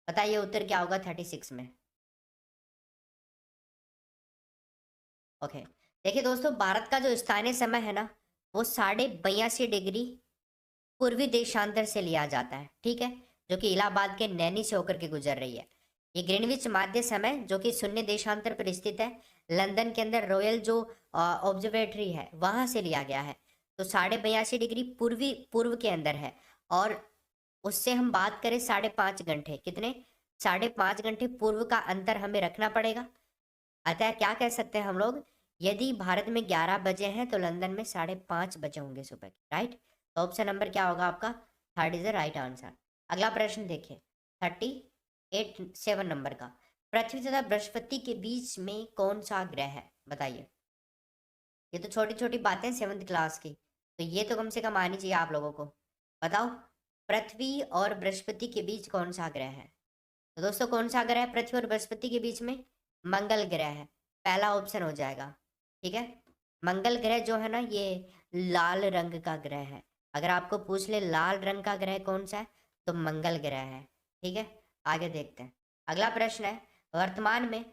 बताइए उत्तर क्या होगा 36 में। ओके, देखिए दोस्तों भारत का जो स्थानीय समय है ना वो 82.82 डिग्री पूर्वी देशांतर से लिया जाता है, ठीक है, जो कि इलाहाबाद के नैनी से होकर के गुजर रही है। ये ग्रीनविच माध्य समय जो कि शून्य देशांतर पर स्थित है, लंदन के अंदर रॉयल जो ऑब्जर्वेटरी है वहां से लिया गया है। तो 82.82 डिग्री पूर्वी पूर्व के अंदर है। और उससे हम बात करें 5.5 घंटे, कितने? 5.5 घंटे पूर्व का अंतर हमें रखना पड़ेगा। अतः क्या कह सकते हैं हम लोग? यदि भारत में 11 बजे हैं तो लंदन में 5:30 बजे होंगे सुबह के, राइट। तो ऑप्शन नंबर क्या होगा आपका? Third is the right answer. अगला प्रश्न देखिए 37 नंबर का। पृथ्वी तथा बृहस्पति के बीच में कौन सा ग्रह है बताइए। ये तो छोटी छोटी बातें 7th क्लास की, तो ये तो कम से कम आनी चाहिए आप लोगों को। बताओ, पृथ्वी और बृहस्पति के बीच कौन सा ग्रह है? तो दोस्तों कौन सा ग्रह है पृथ्वी और बृहस्पति के बीच में? मंगल ग्रह है, पहला ऑप्शन हो जाएगा, ठीक है। मंगल ग्रह जो है ना ये लाल रंग का ग्रह है। अगर आपको पूछ ले लाल रंग का ग्रह कौन सा है तो मंगल ग्रह है, ठीक है। आगे देखते हैं। अगला प्रश्न है, वर्तमान में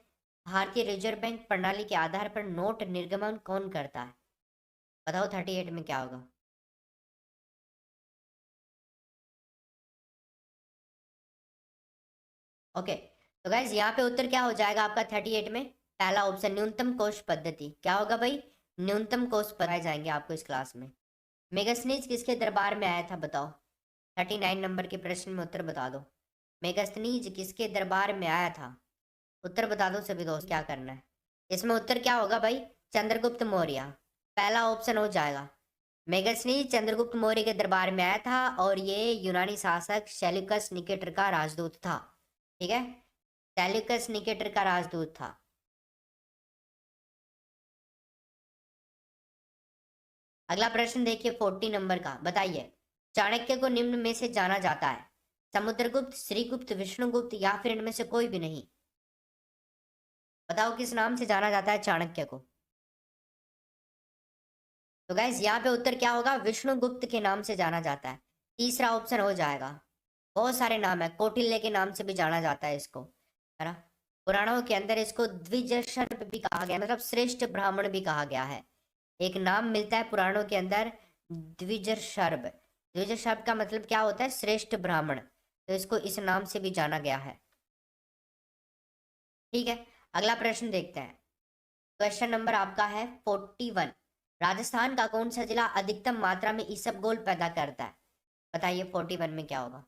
भारतीय रिजर्व बैंक प्रणाली के आधार पर नोट निर्गमन कौन करता है? बताओ 38 में क्या होगा? ओके, तो गाइज यहाँ पे उत्तर क्या हो जाएगा आपका 38 में? पहला ऑप्शन न्यूनतम कोष पद्धति। क्या होगा भाई? न्यूनतम कोष पढ़ाए जाएंगे आपको इस क्लास में। मेगास्नीज किसके दरबार में आया था बताओ। 39 नंबर के प्रश्न में उत्तर बता दो। मेगास्नीज किसके दरबार में आया था? उत्तर बता दो सभी दोस्त, क्या करना है इसमें? उत्तर क्या होगा भाई? चंद्रगुप्त मौर्य, पहला ऑप्शन हो जाएगा। मेगास्नीज चंद्रगुप्त मौर्य के दरबार में आया था और ये यूनानी शासक सेल्यूकस निकेटर का राजदूत था। ठीक है, सेल्यूकस निकेटर का राजदूत था। अगला प्रश्न देखिए 40 नंबर का, बताइए चाणक्य को निम्न में से जाना जाता है, समुद्रगुप्त, श्रीगुप्त, विष्णुगुप्त या फिर इनमें से कोई भी नहीं। बताओ किस नाम से जाना जाता है चाणक्य को। तो गाइस यहाँ पे उत्तर क्या होगा, विष्णुगुप्त के नाम से जाना जाता है। तीसरा ऑप्शन हो जाएगा। बहुत सारे नाम है, कौटिल्य के नाम से भी जाना जाता है इसको, है ना। पुराणों के अंदर इसको द्विजशर्व भी कहा गया, मतलब श्रेष्ठ ब्राह्मण भी कहा गया है। एक नाम मिलता है पुराणों के अंदर, द्विजशर्व। द्विजशर्व का मतलब क्या होता है, श्रेष्ठ ब्राह्मण, तो इसको इस नाम से भी जाना गया है। ठीक है, अगला प्रश्न देखते हैं। क्वेश्चन नंबर आपका है 41। राजस्थान का कौन सा जिला अधिकतम मात्रा में इसबगोल पैदा करता है। बताइए 41 में क्या होगा।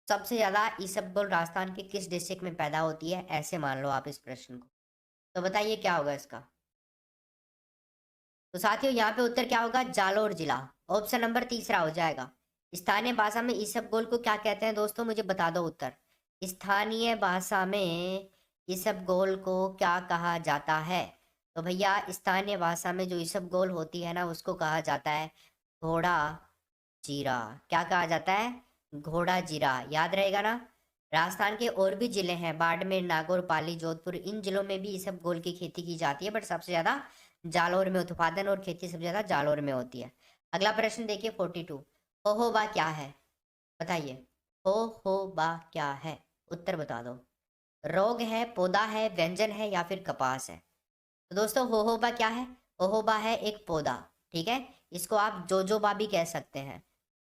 सबसे ज्यादा इसबगोल राजस्थान के किस डिस्ट्रिक्ट में पैदा होती है, ऐसे मान लो आप इस प्रश्न को। तो बताइए क्या होगा इसका। तो साथियों यहाँ पे उत्तर क्या होगा, जालोर जिला। ऑप्शन नंबर तीसरा हो जाएगा। स्थानीय भाषा में इसबगोल को क्या कहते हैं दोस्तों, मुझे बता दो उत्तर। स्थानीय भाषा में इसबगोल को क्या कहा जाता है। तो भैया स्थानीय भाषा में जो इसबगोल होती है ना, उसको कहा जाता है घोड़ा जीरा। क्या कहा जाता है, घोड़ा जीरा, याद रहेगा ना। राजस्थान के और भी जिले हैं, बाड़मेर, नागौर, पाली, जोधपुर, इन जिलों में भी इसबगोल की खेती की जाती है, बट सबसे ज्यादा जालौर में उत्पादन और खेती सबसे ज्यादा जालौर में होती है। अगला प्रश्न देखिए 42। होहोबा क्या है, बताइए। होहोबा क्या है, उत्तर बता दो। रोग है, पौधा है, व्यंजन है या फिर कपास है। तो दोस्तों होहोबा क्या है, होहोबा है एक पौधा। ठीक है, इसको आप जोजोबा भी कह सकते हैं,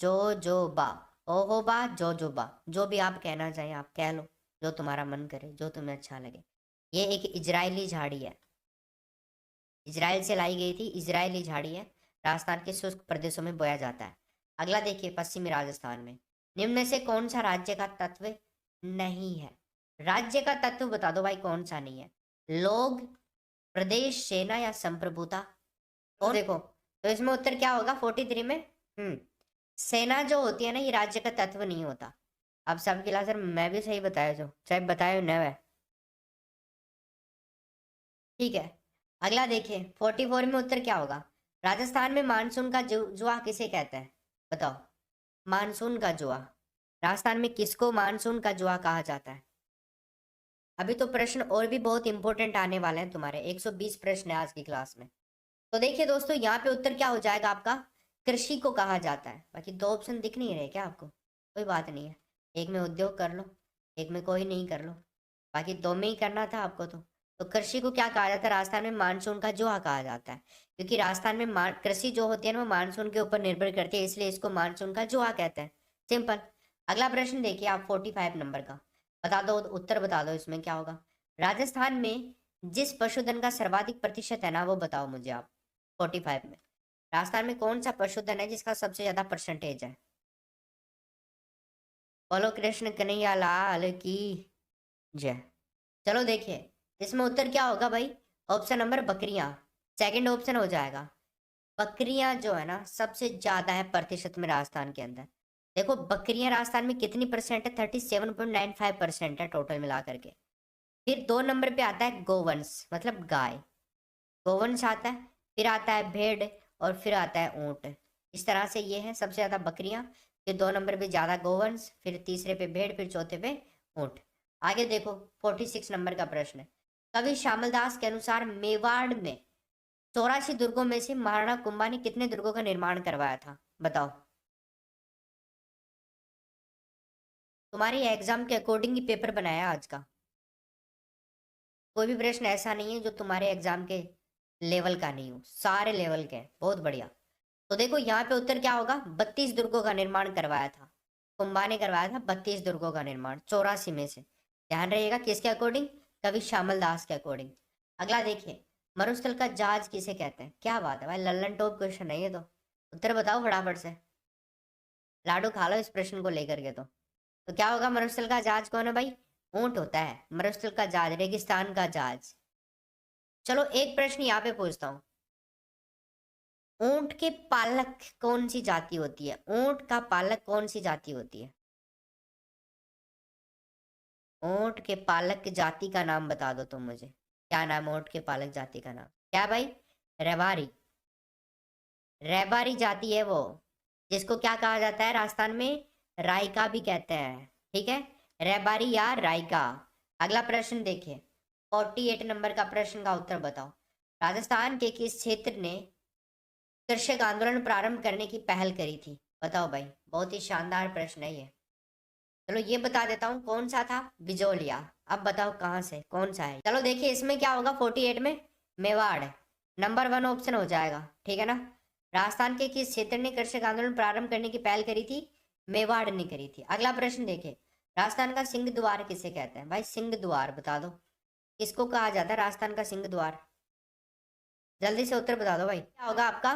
जोजोबा। होहोबा जोजोबा, जो भी आप कहना चाहें आप कह लो, जो तुम्हारा मन करे, जो तुम्हें अच्छा लगे। ये एक इजरायली झाड़ी है, इजराइल से लाई गई थी, इजरायली झाड़ी है। राजस्थान के शुष्क प्रदेशों में बोया जाता है। अगला देखिए पश्चिमी राजस्थान में निम्न में से कौन सा राज्य का तत्व नहीं है। राज्य का तत्व बता दो भाई, कौन सा नहीं है। लोग, प्रदेश, सेना या संप्रभुता। और देखो, तो इसमें उत्तर क्या होगा 43 में। सेना जो होती है ना, ये राज्य का तत्व नहीं होता। अब सब गिला सर मैं भी सही बताया, जो चाहे बताया न है। ठीक है, अगला देखिए 44 में उत्तर क्या होगा। राजस्थान में मानसून का जुआ किसे कहते हैं, बताओ। मानसून का जुआ, राजस्थान में किसको मानसून का जुआ कहा जाता है। अभी तो प्रश्न और भी बहुत इंपॉर्टेंट आने वाले हैं तुम्हारे, 120 प्रश्न है आज की क्लास में। तो देखिए दोस्तों यहाँ पे उत्तर क्या हो जाएगा आपका, कृषि को कहा जाता है। बाकी दो ऑप्शन दिख नहीं रहे क्या आपको, कोई बात नहीं है, एक में उद्योग कर लो, एक में कोई नहीं कर लो, बाकी दो में ही करना था आपको। तो कृषि को क्या कहा जाता है, राजस्थान में मानसून का जुआ कहा जाता है, क्योंकि राजस्थान में कृषि जो होती है ना वो मानसून के ऊपर निर्भर करती है, इसलिए इसको मानसून का जुआ कहते हैं। सिंपल। अगला प्रश्न देखिए आप 45 नंबर का, बता दो उत्तर, बता दो इसमें क्या होगा। राजस्थान में जिस पशुधन का सर्वाधिक प्रतिशत है ना, वो बताओ मुझे आप। 45 में राजस्थान में कौन सा पशुधन है जिसका सबसे ज्यादा परसेंटेज है। बोलो कृष्ण कन्हैया लाल की जय। चलो देखिए इसमें उत्तर क्या होगा भाई, ऑप्शन नंबर बकरियां। सेकंड ऑप्शन हो जाएगा। बकरियां जो है ना सबसे ज्यादा है प्रतिशत में राजस्थान के अंदर। देखो बकरियां राजस्थान में कितनी परसेंट है, 37.95% है टोटल मिला करके। फिर दो नंबर पे आता है गोवंश, मतलब गाय, गोवंश आता है। फिर आता है भेड़, और फिर आता है ऊंट। इस तरह से ये है सबसे ज्यादा बकरियां, फिर दो नंबर पे ज्यादा गोवंश, फिर तीसरे पे भेड़, फिर चौथे पे ऊंट। आगे देखो 46 नंबर का प्रश्न है। कवि श्यामल दास के अनुसार मेवाड़ में 84 दुर्गों में से महाराणा कुंभा ने कितने दुर्गों का निर्माण करवाया था, बताओ। तुम्हारे एग्जाम के अकॉर्डिंग ही पेपर बनाया आज का, कोई भी प्रश्न ऐसा नहीं है जो तुम्हारे एग्जाम के लेवल का नहीं हो, सारे लेवल के हैं, बहुत बढ़िया। तो देखो यहाँ पे उत्तर क्या होगा, 32 दुर्गों का निर्माण करवाया था, कुंभा ने करवाया था 32 दुर्गों का निर्माण 84 में से। ध्यान रहिएगा किसके अकॉर्डिंग, कवि श्यामल दास के अकॉर्डिंग। अगला देखिए मरुस्थल का जहाज किसे कहते हैं। क्या बात है भाई, लल्लन टॉप क्वेश्चन है ये तो। उत्तर बताओ फटाफट से, लाडू खा लो इस प्रश्न को लेकर के। तो क्या होगा, मरुस्थल का जहाज कौन है भाई, ऊंट होता है मरुस्थल का जहाज, रेगिस्तान का जहाज। चलो एक प्रश्न यहाँ पे पूछता हूँ, ऊंट के पालक कौन सी जाति होती है, ऊंट का पालक कौन सी जाति होती है। ऊंट के पालक जाति का नाम बता दो तुम मुझे, क्या नाम है ऊंट के पालक जाति का नाम? क्या भाई? रबारी। रबारी जाति है वो, जिसको क्या कहा जाता है राजस्थान में? रायका भी कहते हैं। ठीक है, रबारी या रायका। अगला प्रश्न देखिए, 48 नंबर का प्रश्न का उत्तर बताओ। राजस्थान के किस क्षेत्र ने कृषक आंदोलन प्रारंभ करने की पहल करी थी? बताओ भाई, बहुत ही शानदार प्रश्न है ये। चलो ये बता देता हूँ कौन सा था, बिजोलिया। अब बताओ कहाँ से, कौन सा है? चलो देखिए इसमें क्या होगा, 48 में मेवाड़ नंबर 1 ऑप्शन हो जाएगा। ठीक है ना। राजस्थान के किस क्षेत्र ने कृषक आंदोलन प्रारंभ करने की पहल करी थी? मेवाड़ ने करी थी। अगला प्रश्न देखिए, राजस्थान का सिंह द्वार किसे कहते हैं? भाई सिंह द्वार बता दो, किसको कहा जाता है राजस्थान का सिंह द्वार? जल्दी से उत्तर बता दो भाई, क्या होगा आपका?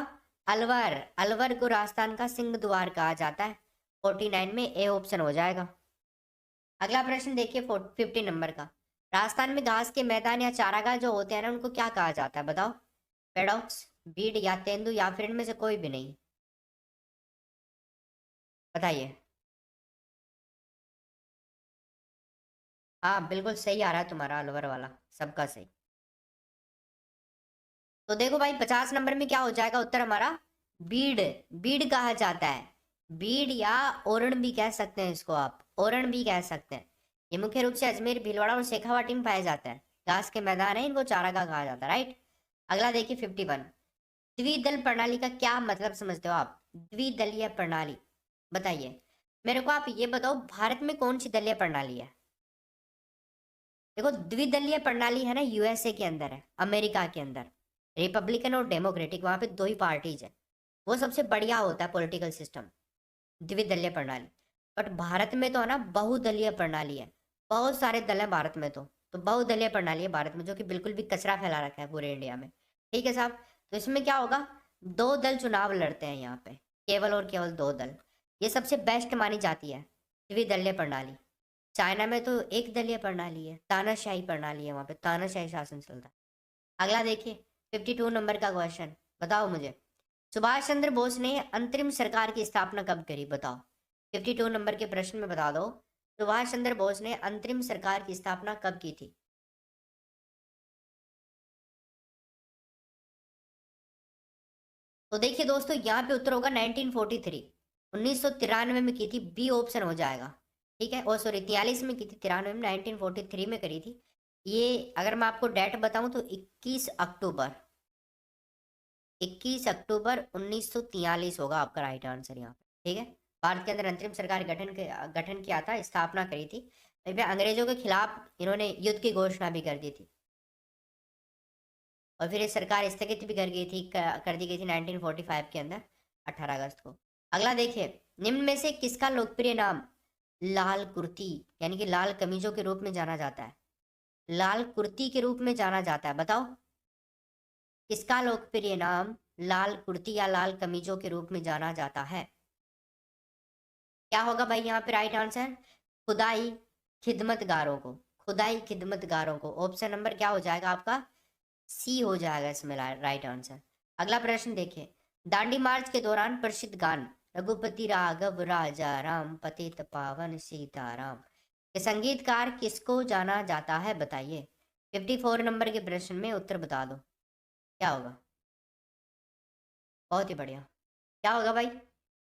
अलवर। अलवर को राजस्थान का सिंह द्वार कहा जाता है। 49 में ए ऑप्शन हो जाएगा। अगला प्रश्न देखिए 50 नंबर का, राजस्थान में घास के मैदान या चारागाह जो होते हैं ना, उनको क्या कहा जाता है? बताओ। पेडॉक्स, बीड या तेंदु, या फिर इनमें से कोई भी नहीं? बताइए। हाँ बिल्कुल सही आ रहा है तुम्हारा अलवर वाला, सबका सही। तो देखो भाई 50 नंबर में क्या हो जाएगा उत्तर हमारा? बीड। बीड कहा जाता है। बीड या ओरण भी कह सकते हैं इसको आप, ओरण भी कह सकते हैं। ये मुख्य रूप से अजमेर, भीलवाड़ा और शेखावाटी में पाया जाता है। घास के मैदान है, इनको चारागाह कहा जाता है। राइट। अगला देखिए 51, द्विदल प्रणाली का क्या मतलब समझते हो आप? द्विदलीय प्रणाली, बताइए मेरे को। आप ये बताओ भारत में कौन सी दलीय प्रणाली है? देखो द्विदलीय प्रणाली है ना, यूएसए के अंदर है, अमेरिका के अंदर रिपब्लिकन और डेमोक्रेटिक, वहां पे दो ही पार्टीज है। वो सबसे बढ़िया होता है पॉलिटिकल सिस्टम, द्विदलीय प्रणाली। बट भारत में तो है ना बहुदलीय प्रणाली है, बहुत सारे दल हैं भारत में। तो बहुदलीय प्रणाली है भारत में, जो कि बिल्कुल भी कचरा फैला रखा है पूरे इंडिया में। ठीक है साहब। तो इसमें क्या होगा, दो दल चुनाव लड़ते हैं यहाँ पे, केवल और केवल दो दल। ये सबसे बेस्ट मानी जाती है द्विदलीय प्रणाली। चाइना में तो एक दलीय प्रणाली है, तानाशाही प्रणाली है, वहां पे तानाशाही शासन चलता है। अगला देखिए 52 नंबर का क्वेश्चन, बताओ मुझे, सुभाष चंद्र बोस ने अंतरिम सरकार की स्थापना कब करी? बताओ। 52 नंबर के प्रश्न में बता दो, सुभाष चंद्र बोस ने अंतरिम सरकार की स्थापना कब की थी? तो देखिए दोस्तों यहाँ पे उत्तर होगा 1943, 1993 में की थी, बी ऑप्शन हो जाएगा। ठीक है, और सॉरी 43 में की थी, 93 में, 1943 में करी थी। ये अगर मैं आपको डेट बताऊं तो 21 अक्टूबर, 21 अक्टूबर 1943 होगा आपका राइट आंसर यहाँ पे। ठीक है, भारत के अंदर अंतरिम सरकार गठन किया था, स्थापना करी थी। वहीं पे अंग्रेजों के खिलाफ इन्होंने युद्ध की घोषणा भी कर दी थी, और फिर ये सरकार स्थगित भी कर गई थी, कर दी गई थी 1945 के अंदर, 18 अगस्त को। अगला देखिए, निम्न में से किसका लोकप्रिय नाम लाल कुर्ती यानी कि लाल कमीजों के रूप में जाना जाता है? लाल कुर्ती के रूप में जाना जाता है, बताओ किसका लोकप्रिय नाम लाल कुर्ती या लाल कमीजों के रूप में जाना जाता है? क्या होगा भाई यहाँ पे राइट आंसर? खुदाई खिदमतगारों को, खुदाई खिदमतगारों को। ऑप्शन नंबर क्या हो जाएगा आपका? सी हो जाएगा इसमें राइट आंसर। अगला प्रश्न देखिए, दांडी मार्च के दौरान प्रसिद्ध गान रघुपति राघव राजा राम पतित पावन सीताराम के संगीतकार किसको जाना जाता है? बताइए। 54 नंबर के प्रश्न में उत्तर बता दो, क्या होगा? बहुत ही बढ़िया। क्या होगा भाई?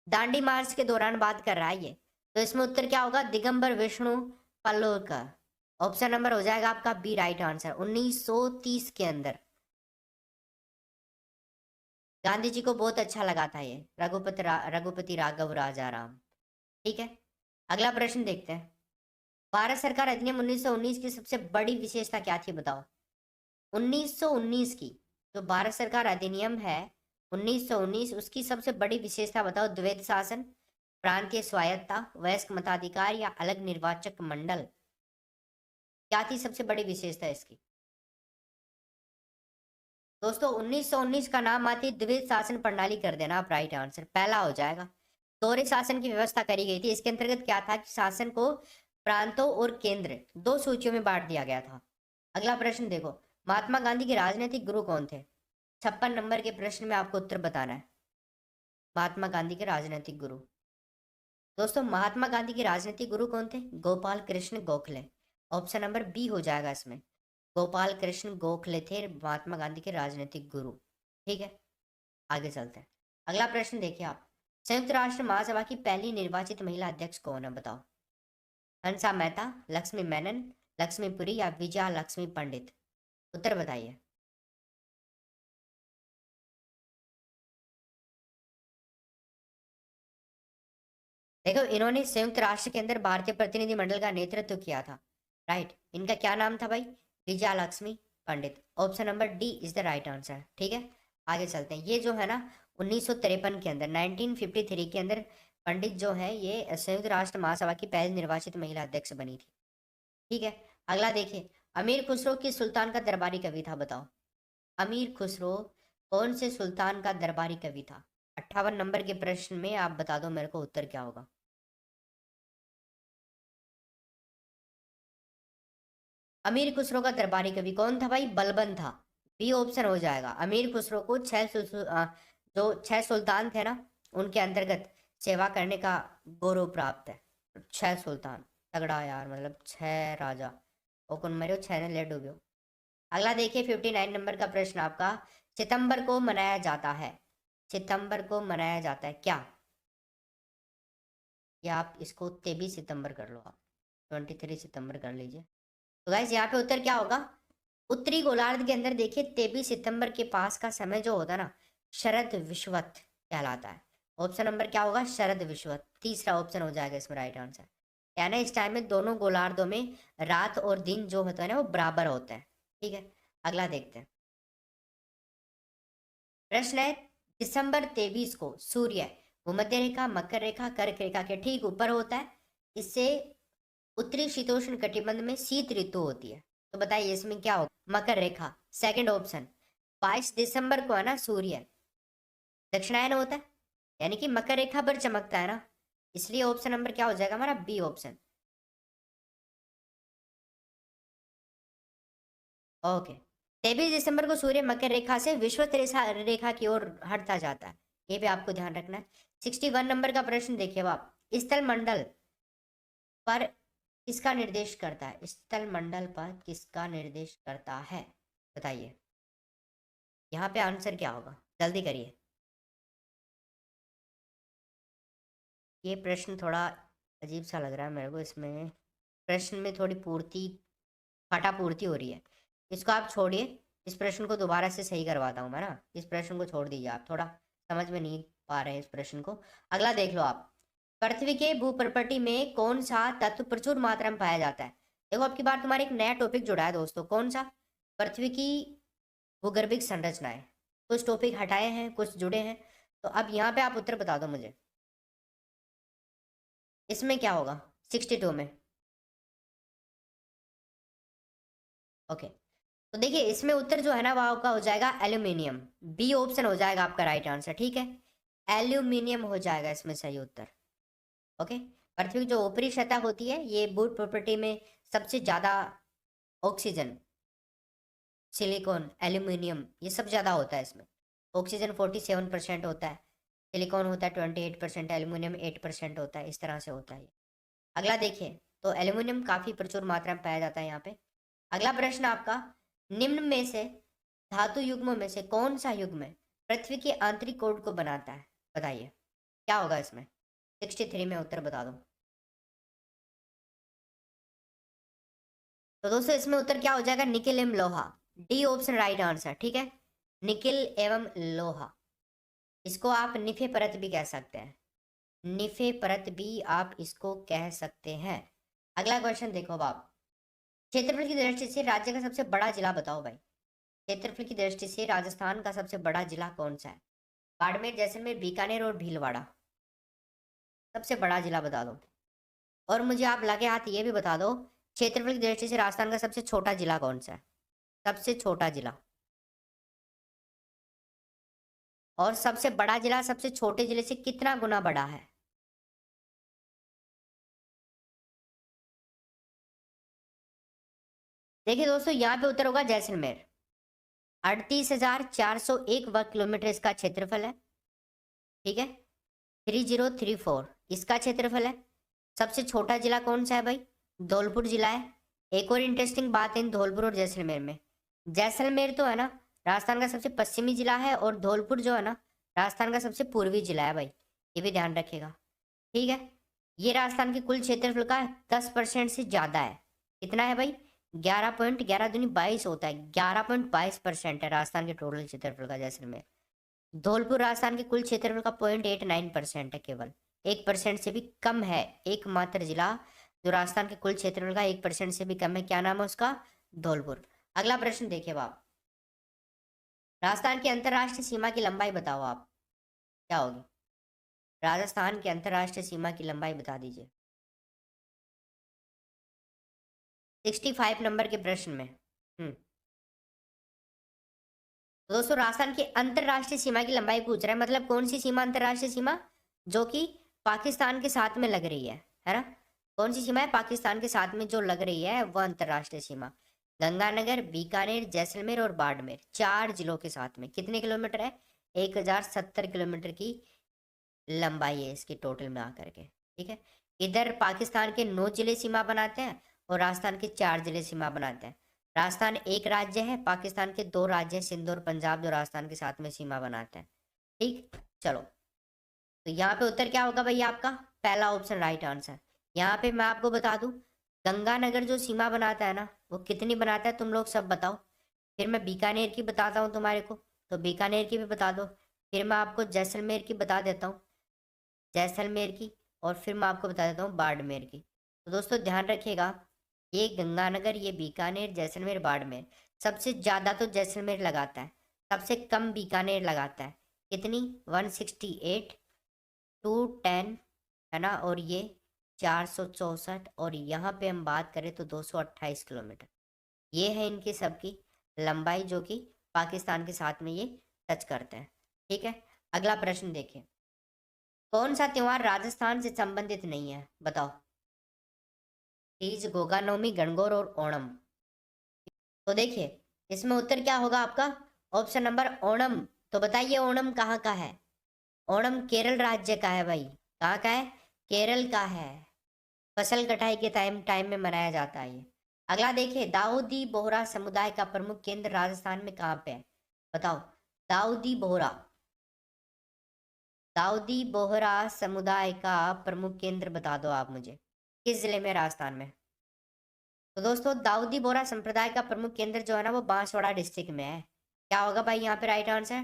दांडी मार्च के दौरान बात कर रहा है ये, तो इसमें उत्तर क्या होगा? दिगंबर विष्णु पल्लोकर। ऑप्शन नंबर हो जाएगा आपका बी राइट आंसर। 1930 के अंदर गांधी जी को बहुत अच्छा लगा था ये रघुपति राघव राजा राम। ठीक है, अगला प्रश्न देखते हैं, भारत सरकार अधिनियम 1919 की सबसे बड़ी विशेषता क्या थी? बताओ। 1919 की जो भारत सरकार अधिनियम है 1919, उसकी सबसे बड़ी विशेषता बताओ। द्वैध शासन, प्रांतीय स्वायत्ता, वयस्क मताधिकार, या अलग निर्वाचक मंडल? क्या थी सबसे बड़ी विशेषता इसकी? दोस्तों 1919 का नाम आती है द्वैध शासन प्रणाली, कर देना आप राइट आंसर, पहला हो जाएगा। दोहरे शासन की व्यवस्था करी गई थी। इसके अंतर्गत क्या था कि शासन को प्रांतों और केंद्र दो सूचियों में बांट दिया गया था। अगला प्रश्न देखो, महात्मा गांधी के राजनीतिक गुरु कौन थे? 56 नंबर के प्रश्न में आपको उत्तर बताना है। महात्मा गांधी के राजनीतिक गुरु, दोस्तों महात्मा गांधी के राजनीतिक गुरु कौन थे? Gopal Krishna Gokhale. Option number B हो जाएगा इसमें। गोपाल कृष्ण गोखले थे महात्मा गांधी के राजनीतिक गुरु। ठीक है, आगे चलते हैं। अगला प्रश्न देखिए आप। संयुक्त राष्ट्र महासभा की पहली निर्वाचित महिला अध्यक्ष कौन है, बताओ। हंसा मेहता, लक्ष्मी मेनन, लक्ष्मीपुरी या विजया लक्ष्मी पंडित? उत्तर बताइए। देखो, इन्होंने संयुक्त राष्ट्र के अंदर भारतीय प्रतिनिधि मंडल का नेतृत्व किया था। राइट, इनका क्या नाम था भाई? Vijaya Lakshmi Pandit. Option number D is the right answer. ठीक है, आगे चलते हैं। ये जो है ना 1953 के अंदर, 1953 के अंदर पंडित जो है ये संयुक्त राष्ट्र महासभा की पहली निर्वाचित महिला अध्यक्ष बनी थी। ठीक है, अगला देखिए। अमीर खुसरो किस सुल्तान का दरबारी कवि था, बताओ। अमीर खुसरो कौन से सुल्तान का दरबारी कवि था? 58 नंबर के प्रश्न में आप बता दो मेरे को उत्तर क्या होगा। अमीर खुसरो का दरबारी कवि कौन था भाई? बलबन था। बी ऑप्शन हो जाएगा। अमीर खुसरो को जो छह सुल्तान थे ना, उनके अंतर्गत सेवा करने का गौरव प्राप्त है। छह सुल्तान, तगड़ा यार, मतलब छह राजा ओकुन मरो, छह ने ले डूबो। अगला देखिए 59 नंबर का प्रश्न आपका। सितंबर को मनाया जाता है, सितंबर को मनाया जाता है क्या? या आप इसको 23 सितंबर कर लो, आप 23 सितंबर कर लीजिए। तो गाइस यहाँ पे उत्तर क्या होगा? उत्तरी गोलार्ध के अंदर देखिए 23 सितंबर के पास का समय जो होता है ना, शरद विषुवत कहलाता है। ऑप्शन नंबर क्या होगा? शरद विषुवत। तीसरा ऑप्शन हो जाएगा इसमें राइट आंसर। यानी इस टाइम में दोनों गोलार्धों में रात और दिन जो होता है ना वो बराबर होता है। ठीक है, अगला देखते हैं। प्रश्न है, दिसंबर 23 को सूर्य भूमध्य रेखा, मकर रेखा, कर्क रेखा के ठीक ऊपर होता है। इससे उत्तरी शीतोष्ण कटिबंध में शीत ऋतु होती है। तो बताइए इसमें क्या होगा? मकर रेखा, सेकंड ऑप्शन। 22 दिसंबर को है ना सूर्य दक्षिणायन होता है, यानी कि मकर रेखा पर चमकता है ना, इसलिए ऑप्शन नंबर क्या हो जाएगा हमारा? B option. ओके, 23 दिसंबर को सूर्य मकर रेखा से विषुवत रेखा रेखा की ओर हटता जाता है, ये भी आपको ध्यान रखना है। 61 नंबर का प्रश्न देखिए आप। स्थल मंडल पर किसका निर्देश करता है? स्थल मंडल पर किसका निर्देश करता है, बताइए। यहाँ पे आंसर क्या होगा? जल्दी करिए। ये प्रश्न थोड़ा अजीब सा लग रहा है मेरे को, इसमें प्रश्न में थोड़ी पूर्ति फाटा पूर्ति हो रही है। इसको आप छोड़िए, इस प्रश्न को दोबारा से सही करवाता हूँ मैं ना। इस प्रश्न को छोड़ दीजिए, आप थोड़ा समझ में नहीं पा रहे हैं इस प्रश्न को। अगला देख लो आप। पृथ्वी के भूप्रपटी में कौन सा तत्व प्रचुर मात्रा में पाया जाता है? देखो अब की बार तुम्हारे एक नया टॉपिक जुड़ा है दोस्तों। कौन सा? पृथ्वी की भूगर्भिक संरचनाएं। कुछ टॉपिक हटाए हैं, कुछ जुड़े हैं। तो अब यहाँ पे आप उत्तर बता दो मुझे, इसमें क्या होगा 62 में? ओके, तो देखिए इसमें उत्तर जो है ना वो आपका हो जाएगा एल्यूमिनियम। बी ऑप्शन हो जाएगा आपका राइट आंसर। ठीक है, एल्यूमिनियम हो जाएगा इसमें सही उत्तर। ओके, पृथ्वी की जो ऊपरी सतह होती है ये बूट प्रॉपर्टी में सबसे ज़्यादा ऑक्सीजन, सिलिकॉन, एल्यूमिनियम ये सब ज़्यादा होता है इसमें। ऑक्सीजन 47% होता है, सिलिकॉन होता है 28%, एल्यूमिनियम 8% होता है, इस तरह से होता है। अगला देखिए, तो एल्यूमिनियम काफ़ी प्रचुर मात्रा में पाया जाता है यहाँ पे। अगला प्रश्न आपका। निम्न में से धातु युग्मों में से कौन सा युग्म पृथ्वी के आंतरिक कोड को बनाता है, बताइए क्या होगा इसमें? 63 में उत्तर बता दो। तो दोस्तों इसमें उत्तर क्या हो जाएगा? निकिल एवं लोहा। D option right answer. ठीक है, निकिल एवं लोहा। इसको आप निफे परत भी कह सकते हैं, निफे परत भी आप इसको कह सकते हैं। अगला क्वेश्चन देखो अब आप। क्षेत्रफल की दृष्टि से राज्य का सबसे बड़ा जिला बताओ भाई। क्षेत्रफल की दृष्टि से राजस्थान का सबसे बड़ा जिला कौन सा है? बाड़मेर, जैसलमेर, बीकानेर और भीलवाड़ा। सबसे बड़ा जिला बता दो। और मुझे आप लगे हाथ ये भी बता दो, क्षेत्रफल की दृष्टि से राजस्थान का सबसे छोटा जिला कौन सा है? सबसे छोटा जिला। और सबसे बड़ा जिला सबसे छोटे जिले से कितना गुना बड़ा है? देखिए दोस्तों यहाँ पे उत्तर होगा जैसलमेर। 38,401 वर्ग किलोमीटर इसका क्षेत्रफल है। ठीक है, 3034 इसका क्षेत्रफल है। सबसे छोटा जिला कौन सा है भाई? धौलपुर जिला है। एक और इंटरेस्टिंग बात है इन धौलपुर और जैसलमेर में, जैसलमेर तो है ना राजस्थान का सबसे पश्चिमी जिला है, और धौलपुर जो है ना राजस्थान का सबसे पूर्वी जिला है भाई, ये भी ध्यान रखिएगा। ठीक है, ये राजस्थान के कुल क्षेत्रफल का 10% से ज़्यादा है। कितना है भाई? 11.11 दूनी 22 होता है, 11.22% है राजस्थान के टोटल क्षेत्रफल का जैसलमेर। धौलपुर राजस्थान के कुल क्षेत्रफल का 0.89% है, केवल 1% से भी कम है। एकमात्र जिला जो राजस्थान के कुल क्षेत्रफल का 1% से भी कम है, क्या नाम है उसका? धौलपुर। अगला प्रश्न देखिए आप, राजस्थान की अंतर्राष्ट्रीय सीमा की लंबाई बताओ आप, क्या होगी? राजस्थान की अंतर्राष्ट्रीय सीमा की लंबाई बता दीजिए 65 नंबर के प्रश्न में। तो दोस्तों राजस्थान की अंतर्राष्ट्रीय सीमा की लंबाई पूछ रहा है, मतलब कौन सी सीमा? अंतर्राष्ट्रीय सीमा जो कि पाकिस्तान के साथ में लग रही है ना? कौन सी सीमा है? पाकिस्तान के साथ में जो लग रही है वह अंतर्राष्ट्रीय सीमा। गंगानगर, बीकानेर, जैसलमेर और बाड़मेर, 4 जिलों के साथ में कितने किलोमीटर है? 1070 किलोमीटर की लंबाई है इसकी टोटल में आकर के। ठीक है, इधर पाकिस्तान के 9 जिले सीमा बनाते हैं और राजस्थान के 4 जिले सीमा बनाते हैं। राजस्थान एक राज्य है, पाकिस्तान के 2 राज्य हैं, सिंध और पंजाब, जो राजस्थान के साथ में सीमा बनाते हैं। ठीक, चलो, तो यहाँ पे उत्तर क्या होगा भैया आपका? पहला ऑप्शन राइट आंसर। यहाँ पे मैं आपको बता दूं, गंगानगर जो सीमा बनाता है ना, वो कितनी बनाता है तुम लोग सब बताओ। फिर मैं बीकानेर की बताता हूँ तुम्हारे को, तो बीकानेर की भी बता दो। फिर मैं आपको जैसलमेर की बता देता हूँ, जैसलमेर की, और फिर मैं आपको बता देता हूँ बाड़मेर की। तो दोस्तों ध्यान रखिएगा, ये गंगानगर, ये बीकानेर, जैसलमेर, बाड़मेर, सबसे ज़्यादा तो जैसलमेर लगाता है, सबसे कम बीकानेर लगाता है। कितनी? 168, 210 है ना, और ये 464, और यहाँ पे हम बात करें तो 228 किलोमीटर। ये है इनकी सबकी लंबाई जो कि पाकिस्तान के साथ में ये टच करते हैं। ठीक है, अगला प्रश्न देखिए, कौन सा त्योहार राजस्थान से संबंधित नहीं है? बताओ। तीज, गोगा नवमी, गणगौर और ओणम। तो देखिए इसमें उत्तर क्या होगा आपका? Option number Onam. तो बताइए ओणम कहाँ का है? ओणम केरल राज्य का है भाई। कहाँ का है? केरल का है। फसल कटाई के टाइम टाइम में मनाया जाता है ये। अगला देखिए, दाऊदी बोहरा समुदाय का प्रमुख केंद्र राजस्थान में कहाँ पे है? बताओ। दाऊदी बोहरा, दाऊदी बोहरा समुदाय का प्रमुख केंद्र बता दो आप मुझे, किस जिले में राजस्थान में? तो दोस्तों दाऊदी बोहरा संप्रदाय का प्रमुख केंद्र जो है ना वो बांसवाड़ा डिस्ट्रिक्ट में है। क्या होगा भाई यहाँ पे right answer?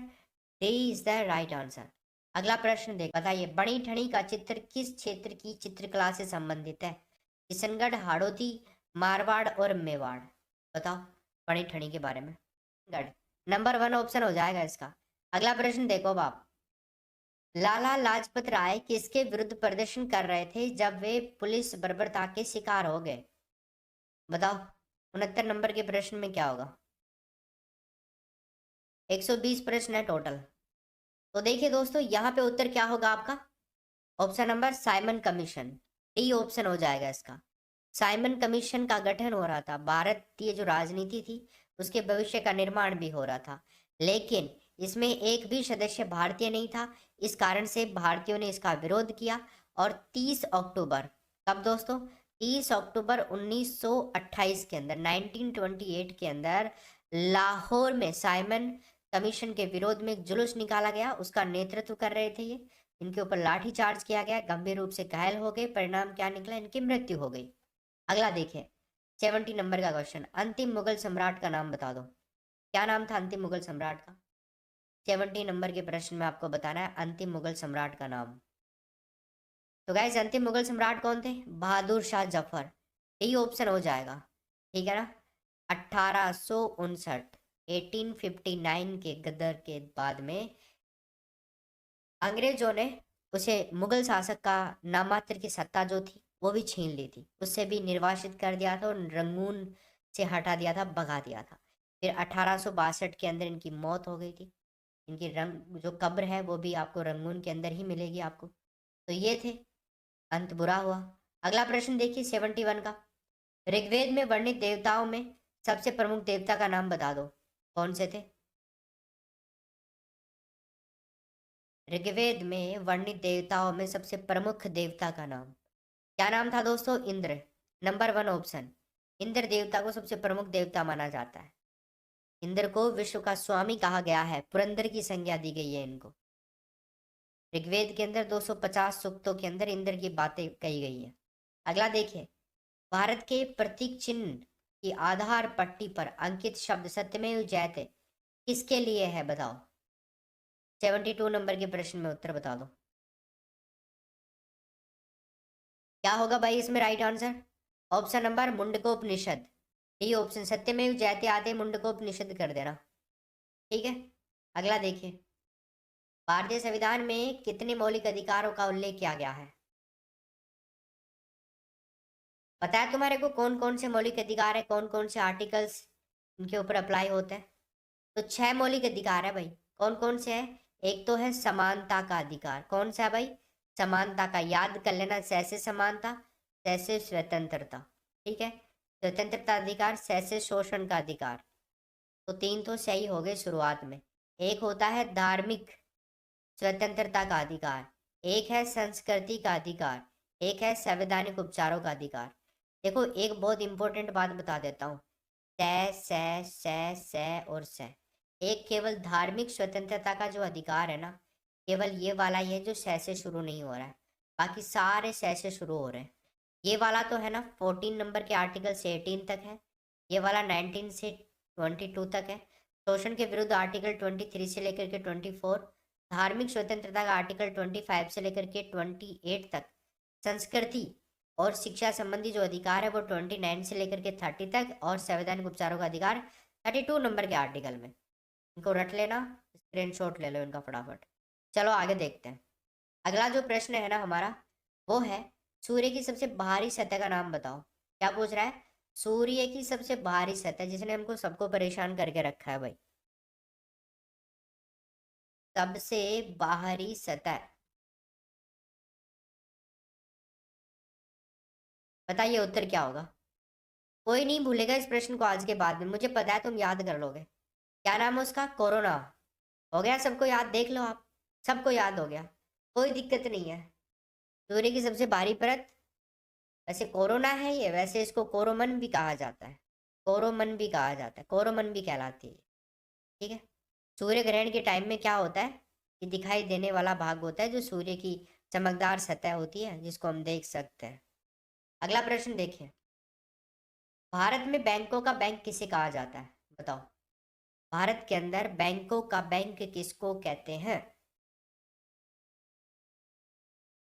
D is the right answer. अगला प्रश्न देख, बताइए बड़ी ठनी का चित्र किस क्षेत्र की चित्रकला से संबंधित है? किशनगढ़, हाड़ौती, मारवाड़ और मेवाड़। बताओ बड़ी ठनी के बारे में। गढ़ नंबर 1 ऑप्शन हो जाएगा इसका। अगला प्रश्न देखो बाप, लाला लाजपत राय किसके विरुद्ध प्रदर्शन कर रहे थे जब वे पुलिस बर्बरता के शिकार हो गए? बताओ 69 नंबर के प्रश्न में क्या होगा? 120 प्रश्न है टोटल। तो देखिए दोस्तों यहाँ पे उत्तर क्या होगा आपका? Option number Simon commission, D option हो जाएगा इसका। साइमन कमीशन का गठन हो रहा था, भारतीय जो राजनीति थी उसके भविष्य का निर्माण भी हो रहा था, लेकिन इसमें एक भी सदस्य भारतीय नहीं था। इस कारण से भारतीयों ने इसका विरोध किया, और 30 अक्टूबर, कब दोस्तों? 30 अक्टूबर 1928 के अंदर, 1928 के अंदर लाहौर में साइमन कमीशन के विरोध में एक जुलूस निकाला गया। उसका नेतृत्व कर रहे थे ये। इनके ऊपर लाठी चार्ज किया गया, गंभीर रूप से घायल हो गए, परिणाम क्या निकला? इनकी मृत्यु हो गई। अगला देखिए 70 नंबर का क्वेश्चन, अंतिम मुगल सम्राट का नाम बता दो। क्या नाम था अंतिम मुगल सम्राट का? 70 नंबर के प्रश्न में आपको बताना है अंतिम मुगल सम्राट का नाम। तो गाइस अंतिम मुगल सम्राट कौन थे? बहादुर शाह जफर, यही ऑप्शन हो जाएगा। ठीक है ना, 1859, 1859 के गदर के बाद में अंग्रेजों ने उसे मुगल शासक का नामात्र की सत्ता जो थी वो भी छीन ली थी, उससे भी निर्वासित कर दिया था और रंगून से हटा दिया था, भगा दिया था। फिर 1862 के अंदर इनकी मौत हो गई थी। इनकी रंग जो कब्र है वो भी आपको रंगून के अंदर ही मिलेगी आपको। तो ये थे, अंत बुरा हुआ। अगला प्रश्न देखिए 71 का, ऋग्वेद में वर्णित देवताओं में सबसे प्रमुख देवता का नाम बता दो, कौन से थे? ऋग्वेद में वर्णित देवताओं में सबसे प्रमुख देवता का नाम क्या नाम था दोस्तों? Indra, number 1 option. इंद्र देवता को सबसे प्रमुख देवता माना जाता है। इंद्र को विश्व का स्वामी कहा गया है, पुरंदर की संज्ञा दी गई है इनको। ऋग्वेद के अंदर 250 सूक्तों के अंदर इंद्र की बातें कही गई है। अगला देखिए, भारत के प्रतीक चिन्ह की आधार पट्टी पर अंकित शब्द सत्यमेव जयते किसके लिए है, बताओ। 72 नंबर के प्रश्न में उत्तर बता दो, क्या होगा भाई इसमें right answer. Option number Mundakopanishad, D option सत्यमेव जयते आते मुंडकोपनिषद कर देना। ठीक है, अगला देखिए, भारतीय संविधान में कितने मौलिक अधिकारों का उल्लेख किया गया है। पता है तुम्हारे को कौन कौन से मौलिक अधिकार है, कौन कौन से आर्टिकल्स इनके ऊपर अप्लाई होते हैं। तो 6 मौलिक अधिकार है भाई। कौन कौन से है, एक तो है समानता का अधिकार। कौन सा है भाई, समानता का, याद कर लेना, सैसे समानता, सैसे स्वतंत्रता। ठीक है, स्वतंत्रता अधिकार, सैसे शोषण का अधिकार। तो 3 तो सही हो गए शुरुआत में। एक होता है धार्मिक स्वतंत्रता का अधिकार, एक है संस्कृति का अधिकार, एक है संवैधानिक उपचारों का अधिकार। देखो एक बहुत इंपॉर्टेंट बात बता देता हूँ, तय से और से। एक केवल धार्मिक स्वतंत्रता का जो अधिकार है ना, केवल ये वाला ही है जो से शुरू नहीं हो रहा है, बाकी सारे से शुरू हो रहे हैं। ये वाला तो है ना 14 नंबर के आर्टिकल से 18 तक है, ये वाला 19 से 22 तक है। शोषण के विरुद्ध आर्टिकल 23 से लेकर के 24, धार्मिक स्वतंत्रता का आर्टिकल 25 से लेकर के 28 तक, संस्कृति और शिक्षा संबंधी जो अधिकार है वो 29 से लेकर के 30 तक, और संवैधानिक उपचारों का अधिकार 32 नंबर के आर्टिकल में। इनको रट लेना, स्क्रीनशॉट ले लो इनका फटाफट। चलो आगे देखते हैं। अगला जो प्रश्न है ना हमारा, वो है सूर्य की सबसे बाहरी सतह का नाम बताओ। क्या पूछ रहा है, सूर्य की सबसे बाहरी सतह, जिसने हमको सबको परेशान करके रखा है भाई, सबसे बाहरी सतह, बताइए उत्तर क्या होगा। कोई नहीं भूलेगा इस प्रश्न को आज के बाद में, मुझे पता है तुम याद कर लोगे। क्या नाम है उसका, कोरोना। हो गया सबको याद, देख लो आप, सबको याद हो गया, कोई दिक्कत नहीं है। सूर्य की सबसे बाहरी परत, वैसे कोरोना है ये, वैसे इसको कोरोमन भी कहा जाता है, कोरोमन भी कहा जाता है, कोरोमन भी कहलाती है। ठीक है, सूर्य ग्रहण के टाइम में क्या होता है कि दिखाई देने वाला भाग होता है जो सूर्य की चमकदार सतह होती है जिसको हम देख सकते हैं। अगला प्रश्न देखिए, भारत में बैंकों का बैंक किसे कहा जाता है, बताओ। भारत के अंदर बैंकों का बैंक किसको कहते हैं।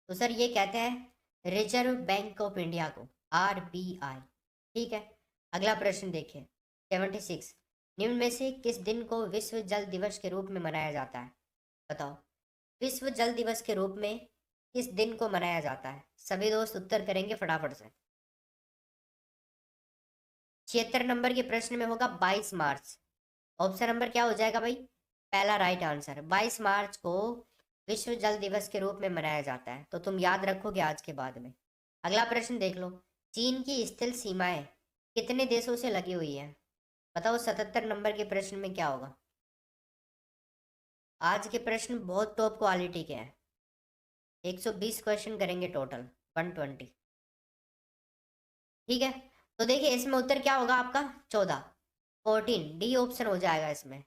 तो सर ये कहते हैं रिजर्व बैंक ऑफ इंडिया को, RBI। ठीक है, अगला प्रश्न देखिए 76, निम्न में से किस दिन को विश्व जल दिवस के रूप में मनाया जाता है, बताओ। विश्व जल दिवस के रूप में किस दिन को मनाया जाता है, सभी दोस्त उत्तर करेंगे फटाफट से। 76 नंबर के प्रश्न में होगा 22 मार्च। ऑप्शन नंबर क्या हो जाएगा भाई, पहला राइट आंसर। 22 मार्च को विश्व जल दिवस के रूप में मनाया जाता है, तो तुम याद रखोगे आज के बाद में। अगला प्रश्न देख लो, चीन की स्थल सीमाएं कितने देशों से लगी हुई है, बताओ। 77 नंबर के प्रश्न में क्या होगा। आज के प्रश्न बहुत टॉप क्वालिटी के हैं, 120 क्वेश्चन करेंगे टोटल, 120। ठीक है, तो देखिए इसमें उत्तर क्या होगा आपका, 14, 14, डी ऑप्शन हो जाएगा इसमें।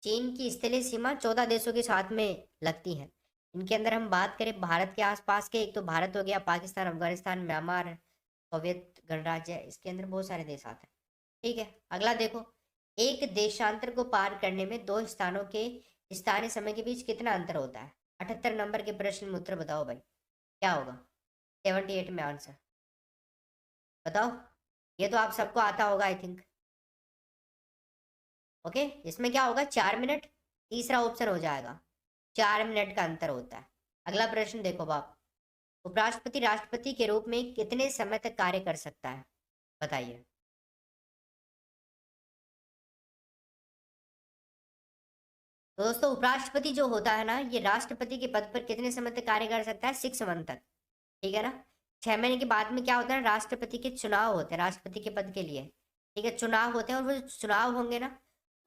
चीन की स्थलीय सीमा 14 देशों के साथ में लगती है। इनके अंदर हम बात करें भारत के आसपास के, एक तो भारत हो गया, पाकिस्तान, अफगानिस्तान, म्यांमार, सोवियत गणराज्य, इसके अंदर बहुत सारे देश आते हैं। ठीक है, अगला देखो, एक देशांतर को पार करने में दो स्थानों के स्थानीय समय के बीच कितना अंतर होता है। 78 नंबर के प्रश्न में उत्तर बताओ भाई, क्या होगा 78 में आंसर, बताओ। ये तो आप सबको आता होगा आई थिंक। ओके, इसमें क्या होगा 4 मिनट, तीसरा ऑप्शन हो जाएगा, 4 मिनट का अंतर होता है। अगला प्रश्न देखो बाप, उपराष्ट्रपति राष्ट्रपति के रूप में कितने समय तक कार्य कर सकता है, बताइए। तो दोस्तों उपराष्ट्रपति जो होता है ना, ये राष्ट्रपति के पद पर कितने समय तक कार्य कर सकता है, 6 मंथ तक। ठीक है ना, 6 महीने के बाद में क्या होता है, राष्ट्रपति के चुनाव होते हैं राष्ट्रपति के पद के लिए। ठीक है, चुनाव होते हैं, और वो जो चुनाव होंगे ना,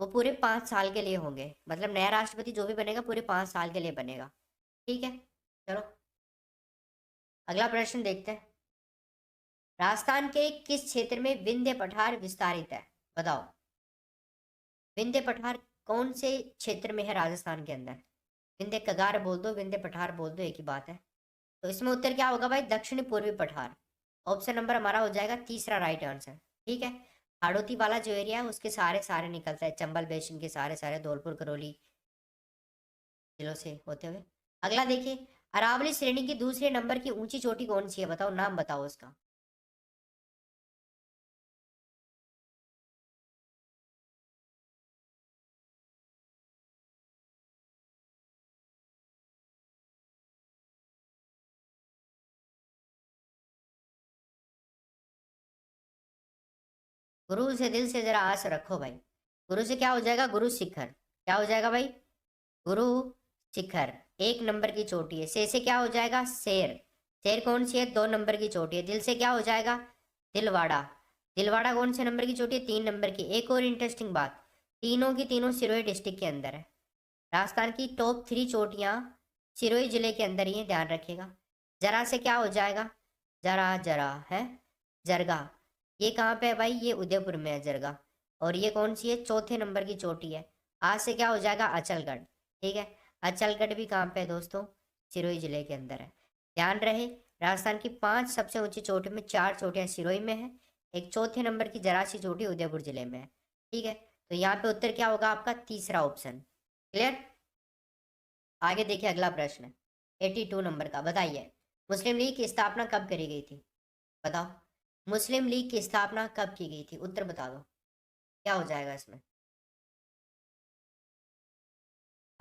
वो पूरे 5 साल के लिए होंगे, मतलब नया राष्ट्रपति जो भी बनेगा पूरे 5 साल के लिए बनेगा। ठीक है, चलो अगला प्रश्न देखते हैं। राजस्थान के किस क्षेत्र में विंध्य पठार विस्तारित है? बताओ, विंध्य पठार कौन से क्षेत्र में है राजस्थान के अंदर? विंध्य कगार बोल दो, विंध्य पठार बोल दो, एक ही बात है। तो इसमें उत्तर क्या होगा भाई? दक्षिण पूर्वी पठार। ऑप्शन नंबर हमारा हो जाएगा तीसरा राइट आंसर। ठीक है, हाड़ौती वाला जो एरिया है उसके सारे सारे निकलता है, चंबल बेसिन के सारे सारे धौलपुर करौली जिलों से होते हुए। अगला देखिए, अरावली श्रेणी की दूसरे नंबर की ऊंची चोटी कौन सी है? बताओ, नाम बताओ उसका। गुरु से दिल से जरा आस रखो भाई। गुरु से क्या हो जाएगा? गुरु शिखर। क्या हो जाएगा भाई? गुरु शिखर एक नंबर की चोटी है। से क्या हो जाएगा? शेर। शेर कौन सी है? 2 नंबर की चोटी है। दिल से क्या हो जाएगा? दिलवाड़ा। दिलवाड़ा कौन से नंबर की चोटी है? 3 नंबर की। एक और इंटरेस्टिंग बात, तीनों की तीनों सिरोही डिस्ट्रिक्ट के अंदर है। राजस्थान की टॉप 3 चोटियां सिरोही जिले के अंदर ही है, ध्यान रखिएगा। जरा से क्या हो जाएगा? जरा जरा है जरगा। ये कहाँ पे है भाई? ये उदयपुर में है जरगा। और ये कौन सी है? चौथे नंबर की चोटी है। आज से क्या हो जाएगा? अचलगढ़। ठीक है, अचलगढ़ भी कहाँ पे है दोस्तों? सिरोही जिले के अंदर है। ध्यान रहे, राजस्थान की 5 सबसे ऊंची चोटी में 4 चोटियां सिरोही में है, एक चौथे नंबर की जरा सी चोटी उदयपुर जिले में है। ठीक है, तो यहाँ पे उत्तर क्या होगा आपका? तीसरा ऑप्शन। क्लियर? आगे देखिए, अगला प्रश्न 82 नंबर का। बताइए, मुस्लिम लीग की स्थापना कब करी गई थी? बताओ, मुस्लिम लीग की स्थापना कब की गई थी? उत्तर बता दो, क्या हो जाएगा इसमें?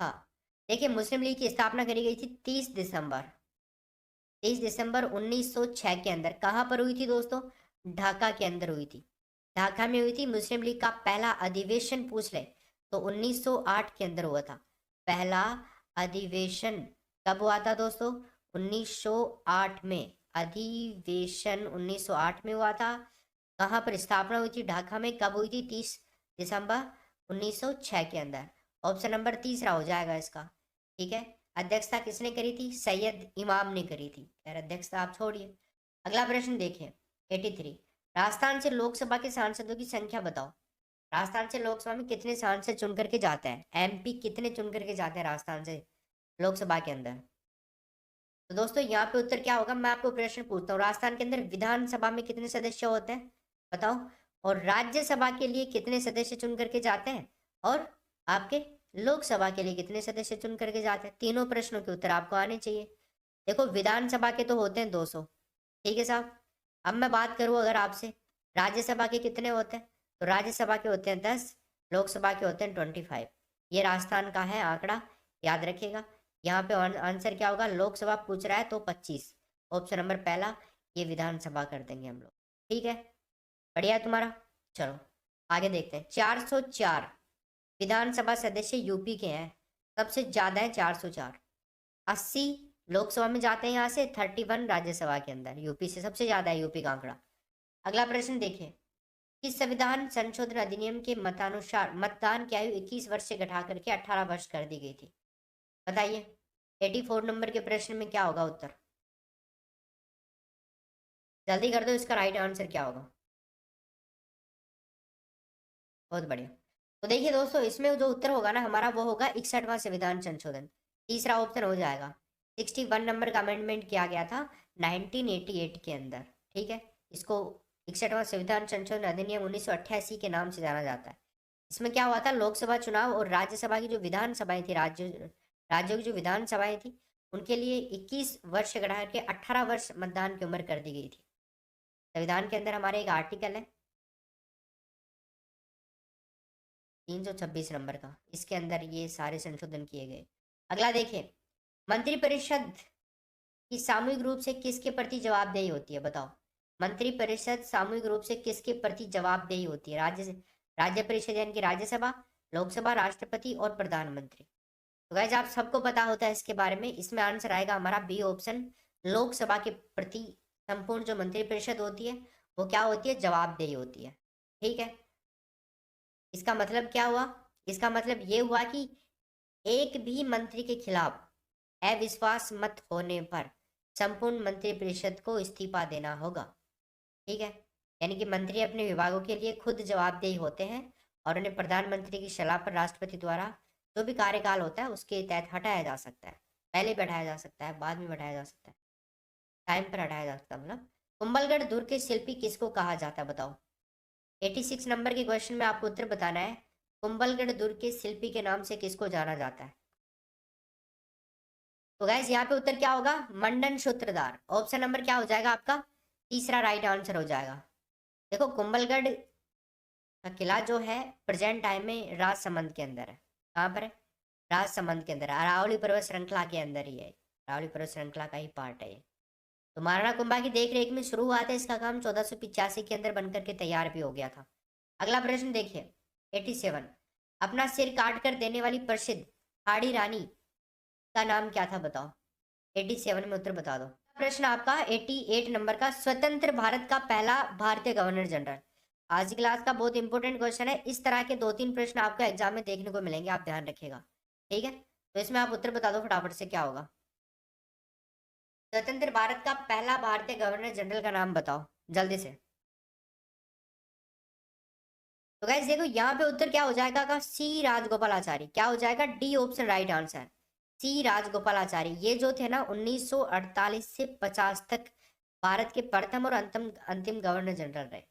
हाँ, देखिए, मुस्लिम लीग की स्थापना करी गई थी 30 दिसंबर 1906 के अंदर। कहाँ पर हुई थी दोस्तों? ढाका के अंदर हुई थी। ढाका में हुई थी मुस्लिम लीग का पहला अधिवेशन। पूछ ले तो 1908 के अंदर हुआ था पहला अधिवेशन। कब हुआ था दोस्तों? 1908 में। अधिवेशन 1908 में हुआ था। कहाँ पर स्थापना हुई थी? ढाका में। कब हुई थी? 30 दिसंबर 1906 के अंदर। ऑप्शन नंबर तीसरा हो जाएगा इसका। ठीक है, अध्यक्षता किसने करी थी? सैयद इमाम ने करी थी। खैर, अध्यक्षता आप छोड़िए। अगला प्रश्न देखिए, 83। राजस्थान से लोकसभा के सांसदों की संख्या बताओ। राजस्थान से लोकसभा में कितने सांसद चुन करके जाते हैं? एमपी कितने चुन करके जाते हैं राजस्थान से लोकसभा के अंदर? तो दोस्तों, यहाँ पे उत्तर क्या होगा? मैं आपको प्रश्न पूछता हूँ, राजस्थान के अंदर विधानसभा में कितने सदस्य होते हैं? बताओ। और राज्यसभा के लिए कितने सदस्य चुन करके जाते हैं? और आपके लोकसभा के लिए कितने सदस्य चुन करके जाते हैं? तीनों प्रश्नों के उत्तर आपको आने चाहिए। देखो, विधानसभा के तो होते हैं 200। ठीक है साहब। अब मैं बात करूँ अगर आपसे, राज्यसभा के कितने होते हैं? तो राज्यसभा के होते हैं 10, लोकसभा के होते हैं 25। ये राजस्थान का है आंकड़ा, याद रखिएगा। यहाँ पे आंसर क्या होगा? लोकसभा पूछ रहा है तो 25। ऑप्शन नंबर पहला, ये विधानसभा कर देंगे हम लोग। ठीक है, बढ़िया है तुम्हारा। चलो आगे देखते हैं। 404 विधानसभा सदस्य यूपी के हैं, सबसे ज्यादा है 404। 80 लोकसभा में जाते हैं यहाँ से, 31 राज्यसभा के अंदर। यूपी से सबसे ज्यादा है, यूपी का आंकड़ा। अगला प्रश्न देखिए, किस संविधान संशोधन अधिनियम के मतानुसार मतदान की आयु 21 वर्ष से घटा करके 18 वर्ष कर दी गई थी? बताइए, 84 नंबर के प्रश्न में क्या होगा उत्तर? जल्दी कर दो, इसका राइट आंसर क्या होगा? बहुत बढ़िया। तो देखिए दोस्तों, इसमें जो उत्तर होगा ना हमारा, वो होगा 61वां संविधान संशोधन। तीसरा ऑप्शन हो जाएगा। 61 नंबर का अमेंडमेंट किया गया था 1988 के अंदर। ठीक है, इसको 61वां संविधान संशोधन अधिनियम 1988 के नाम से जाना जाता है। इसमें क्या हुआ था? लोकसभा चुनाव और राज्यसभा की जो विधानसभाएं थी, राज्यों की जो विधानसभाएं थी, उनके लिए 21 वर्ष घटा के 18 वर्ष मतदान की उम्र कर दी गई थी। संविधान के अंदर हमारे एक आर्टिकल है 326 नंबर का, इसके अंदर ये सारे संशोधन किए गए। अगला देखिए, मंत्रिपरिषद की सामूहिक रूप से किसके प्रति जवाबदेही होती है? बताओ, मंत्रिपरिषद सामूहिक रूप से किसके प्रति जवाबदेही होती है? राज्य परिषद यानी कि राज्यसभा, लोकसभा, राष्ट्रपति और प्रधानमंत्री। तो गाइस, आप सबको पता होता है इसके बारे में। इसमें आंसर आएगा हमारा बी ऑप्शन। लोकसभा के प्रति संपूर्ण जो मंत्रिपरिषद होती है, वो क्या होती है? जवाबदेही होती है। ठीक है, इसका मतलब क्या हुआ? इसका मतलब ये हुआ कि एक भी मंत्री के खिलाफ अविश्वास मत होने पर संपूर्ण मंत्रिपरिषद को इस्तीफा देना होगा। ठीक है। यानी कि मंत्री अपने विभागों के लिए खुद जवाबदेही होते हैं और उन्हें प्रधानमंत्री की सलाह पर राष्ट्रपति द्वारा जो भी कार्यकाल होता है उसके तहत हटाया जा सकता है। पहले बैठाया जा सकता है, बाद में बैठाया जा सकता है, टाइम पर हटाया जा सकता है। मतलब कुंभलगढ़ दुर्ग के शिल्पी किसको कहा जाता है बताओ। 86 नंबर के क्वेश्चन में आपको उत्तर बताना है। कुंभलगढ़ दुर्ग के शिल्पी के नाम से किसको जाना जाता है। तो गैस यहाँ पे उत्तर क्या होगा, मंडन सूत्रधार। ऑप्शन नंबर क्या हो जाएगा आपका, तीसरा राइट आंसर हो जाएगा। देखो कुंभलगढ़ का किला जो है प्रेजेंट टाइम में राजसमंद के अंदर है। कहाँ पर है, राजसमंद के अंदर, अरावली पर्वत श्रृंखला के अंदर ही है। अरावली पर्वत श्रृंखला का ही पार्ट है ये। तो महाराणा कुंभा की देख रेख में शुरू हुआ था इसका काम, 1485 के अंदर बनकर के तैयार भी हो गया था। अगला प्रश्न देखिए 87, अपना सिर काट कर देने वाली प्रसिद्ध हाड़ी रानी का नाम क्या था बताओ। 87 में उत्तर बता दो। प्रश्न आपका 88 नंबर का, स्वतंत्र भारत का पहला भारतीय गवर्नर जनरल। आज की क्लास का बहुत इंपॉर्टेंट क्वेश्चन है। इस तरह के 2-3 प्रश्न आपको एग्जाम में देखने को मिलेंगे, आप ध्यान रखिएगा। ठीक है, तो इसमें आप उत्तर बता दो फटाफट से क्या होगा। स्वतंत्र भारत का पहला भारतीय गवर्नर जनरल का नाम बताओ जल्दी से। तो गाइस देखो यहाँ पे उत्तर क्या हो जाएगा का, सी राजगोपालाचारी। क्या हो जाएगा, डी ऑप्शन राइट आंसर, सी राजगोपालाचारी। ये जो थे ना 1948 से 50 तक भारत के प्रथम और अंतिम अंतिम गवर्नर जनरल रहे।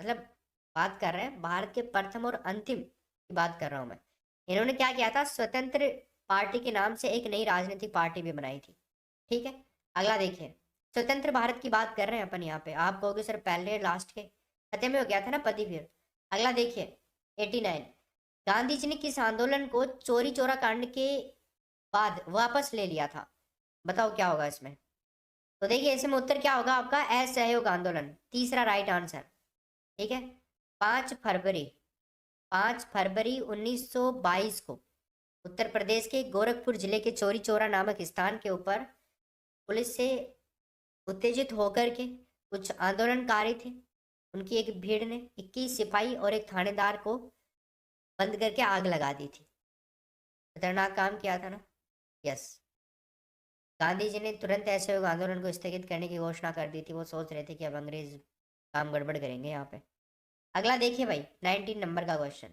मतलब बात कर रहे हैं भारत के प्रथम और अंतिम की बात कर रहा हूं मैं। इन्होंने क्या किया था, स्वतंत्र पार्टी के नाम से एक नई राजनीतिक पार्टी भी बनाई थी। ठीक है, अगला देखिए, स्वतंत्र भारत की बात कर रहे हैं अपन यहाँ पे। आप कहोगे सर पहले लास्ट के खत्म में हो गया था ना पति फिर। अगला देखिए 89, गांधी जी ने किस आंदोलन को चोरी चोरा कांड के बाद वापस ले लिया था। बताओ क्या होगा इसमें। तो देखिए इसमें उत्तर क्या होगा आपका, असहयोग आंदोलन, तीसरा राइट आंसर। ठीक है, 5 फरवरी 5 फरवरी 1922 को उत्तर प्रदेश के गोरखपुर जिले के चोरी चोरा नामक स्थान के ऊपर पुलिस से उत्तेजित होकर के कुछ आंदोलनकारी थे, उनकी एक भीड़ ने 21 सिपाही और एक थानेदार को बंद करके आग लगा दी थी। खतरनाक काम किया था ना। यस, गांधी जी ने तुरंत ऐसे आंदोलन को स्थगित करने की घोषणा कर दी थी। वो सोच रहे थे कि अब अंग्रेज काम गड़बड़ करेंगे यहाँ पे। अगला देखिए भाई 19 नंबर का क्वेश्चन।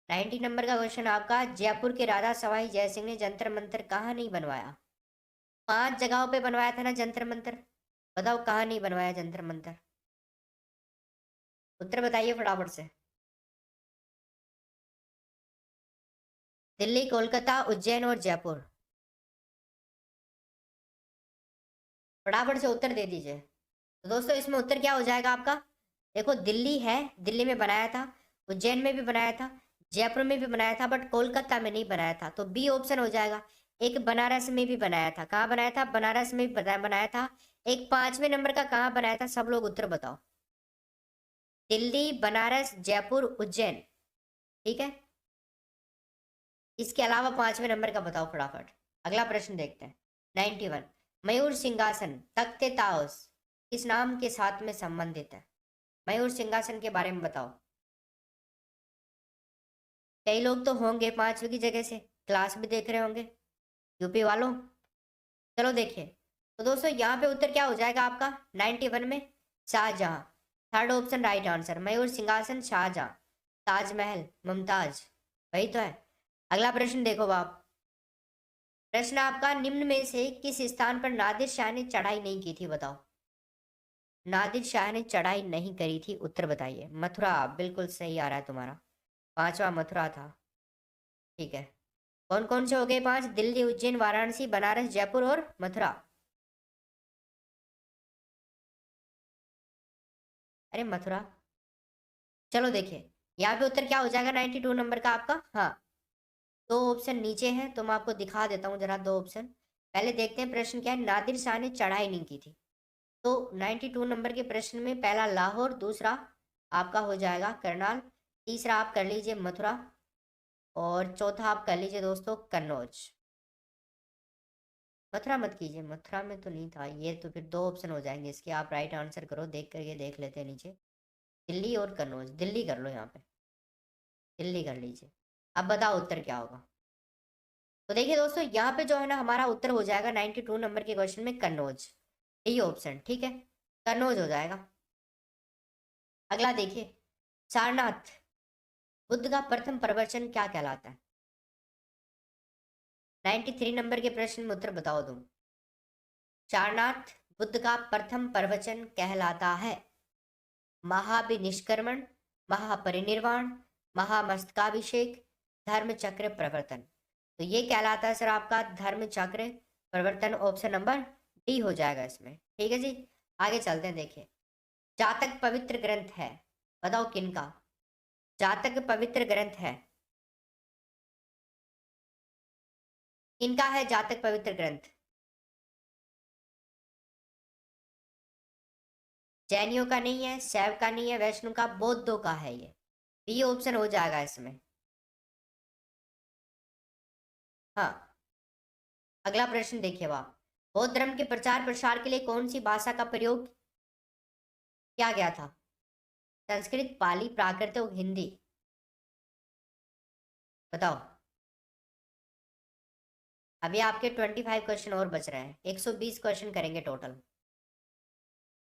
19 नंबर का क्वेश्चन आपका, जयपुर के राजा सवाई जयसिंह ने जंतर मंतर कहाँ नहीं बनवाया। 5 जगहों पे बनवाया था ना जंतर मंतर, बताओ कहाँ नहीं बनवाया जंतर मंतर। उत्तर बताइए फटाफट से। दिल्ली, कोलकाता, उज्जैन और जयपुर। फटाफट से उत्तर दे दीजिए। तो दोस्तों इसमें उत्तर क्या हो जाएगा आपका, देखो दिल्ली है, दिल्ली में बनाया था, उज्जैन में भी बनाया था, जयपुर में भी बनाया था, बट कोलकाता में नहीं बनाया था। तो बी ऑप्शन हो जाएगा। एक बनारस में भी बनाया था, कहाँ बनाया था, बनारस में भी बनाया था। एक 5वें नंबर का कहाँ बनाया था, सब लोग उत्तर बताओ। दिल्ली, बनारस, जयपुर, उज्जैन। ठीक है, इसके अलावा 5वें नंबर का बताओ फटाफट। अगला प्रश्न देखते हैं 91, मयूर सिंहासन तख्ते ताउस किस नाम के साथ में संबंधित है। मयूर सिंहासन के बारे में बताओ। कई लोग तो होंगे 5वीं की जगह से क्लास भी देख रहे होंगे, यूपी वालों। चलो देखिए, तो दोस्तों यहाँ पे उत्तर क्या हो जाएगा आपका 91 में, Shahjahan. Third option right answer, मयूर सिंहासन शाहजहां, ताजमहल मुमताज, वही तो है। अगला प्रश्न देखो बाप, प्रश्न आपका, निम्न में से किस स्थान पर नादिर शाह ने चढ़ाई नहीं की थी बताओ। नादिर शाह ने चढ़ाई नहीं करी थी, उत्तर बताइए। मथुरा, बिल्कुल सही आ रहा है तुम्हारा, 5वां मथुरा था। ठीक है, कौन कौन से हो गए 5, दिल्ली, उज्जैन, वाराणसी, बनारस, जयपुर और मथुरा। अरे मथुरा। चलो देखिए यहाँ पे उत्तर क्या हो जाएगा 92 नंबर का आपका। हाँ, 2 ऑप्शन नीचे हैं तो मैं आपको दिखा देता हूँ जरा 2 ऑप्शन। पहले देखते हैं प्रश्न क्या है, नादिर शाह ने चढ़ाई नहीं की थी। तो 92 नंबर के प्रश्न में पहला लाहौर, दूसरा आपका हो जाएगा करनाल, तीसरा आप कर लीजिए मथुरा और चौथा आप कर लीजिए दोस्तों कन्नौज। मथुरा मत कीजिए, मथुरा में तो नहीं था ये, तो फिर 2 ऑप्शन हो जाएंगे इसके। आप राइट आंसर करो, देख करके देख लेते हैं नीचे, दिल्ली और कन्नौज। दिल्ली कर लो यहाँ पे, दिल्ली कर लीजिए। अब बताओ उत्तर क्या होगा। तो देखिए दोस्तों यहाँ पे जो है ना हमारा उत्तर हो जाएगा 92 नंबर के क्वेश्चन में कन्नौज, यही ऑप्शन। ठीक है, कन्नौज हो जाएगा। अगला देखिए, सारनाथ बुद्ध का प्रथम प्रवचन क्या कहलाता है? 93 नंबर के प्रश्न में उत्तर बताओ तुम। सारनाथ बुद्ध का प्रथम प्रवचन कहलाता है महाभिनिष्क्रमण, महापरिनिर्वाण, महामस्तकाभिषेक, धर्म चक्र प्रवर्तन। तो ये कहलाता है सर आपका धर्म चक्र प्रवर्तन। ऑप्शन नंबर डी हो जाएगा इसमें। ठीक है जी, आगे चलते हैं। देखिए, जातक पवित्र ग्रंथ है, बताओ किनका? जातक पवित्र ग्रंथ है, किनका है जातक पवित्र ग्रंथ? जैनियों का नहीं है, शैव का नहीं है, वैष्णव का, बौद्धों का है ये। बी ऑप्शन हो जाएगा इसमें। हाँ, अगला प्रश्न देखिए आप, बौद्ध धर्म के प्रचार प्रसार के लिए कौन सी भाषा का प्रयोग किया गया था? संस्कृत, पाली, प्राकृत और हिंदी, बताओ। अभी आपके 25 क्वेश्चन और बच रहे हैं, 120 क्वेश्चन करेंगे टोटल।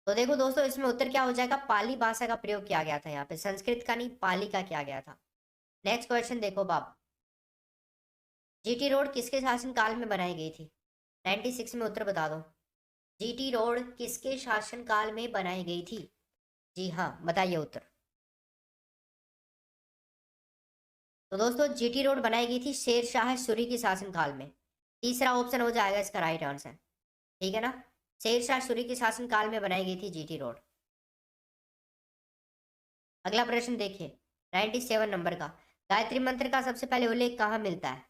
तो देखो दोस्तों, इसमें उत्तर क्या हो जाएगा? पाली भाषा का प्रयोग किया गया था यहाँ पे, संस्कृत का नहीं, पाली का किया गया था। नेक्स्ट क्वेश्चन देखो बाप, जीटी रोड किसके शासन काल में बनाई गई थी? 96 में उत्तर बता दो। जीटी रोड किसके शासन काल में बनाई गई थी? जी हाँ, बताइए उत्तर। तो दोस्तों, जीटी रोड बनाई गई थी शेरशाह सूरी के शासन काल में। तीसरा ऑप्शन हो जाएगा इसका राइट आंसर। ठीक है ना, शेरशाह सूरी के शासन काल में बनाई गई थी जीटी रोड। अगला प्रश्न देखिए, 97 नंबर का, गायत्री मंत्र का सबसे पहले उल्लेख कहाँ मिलता है?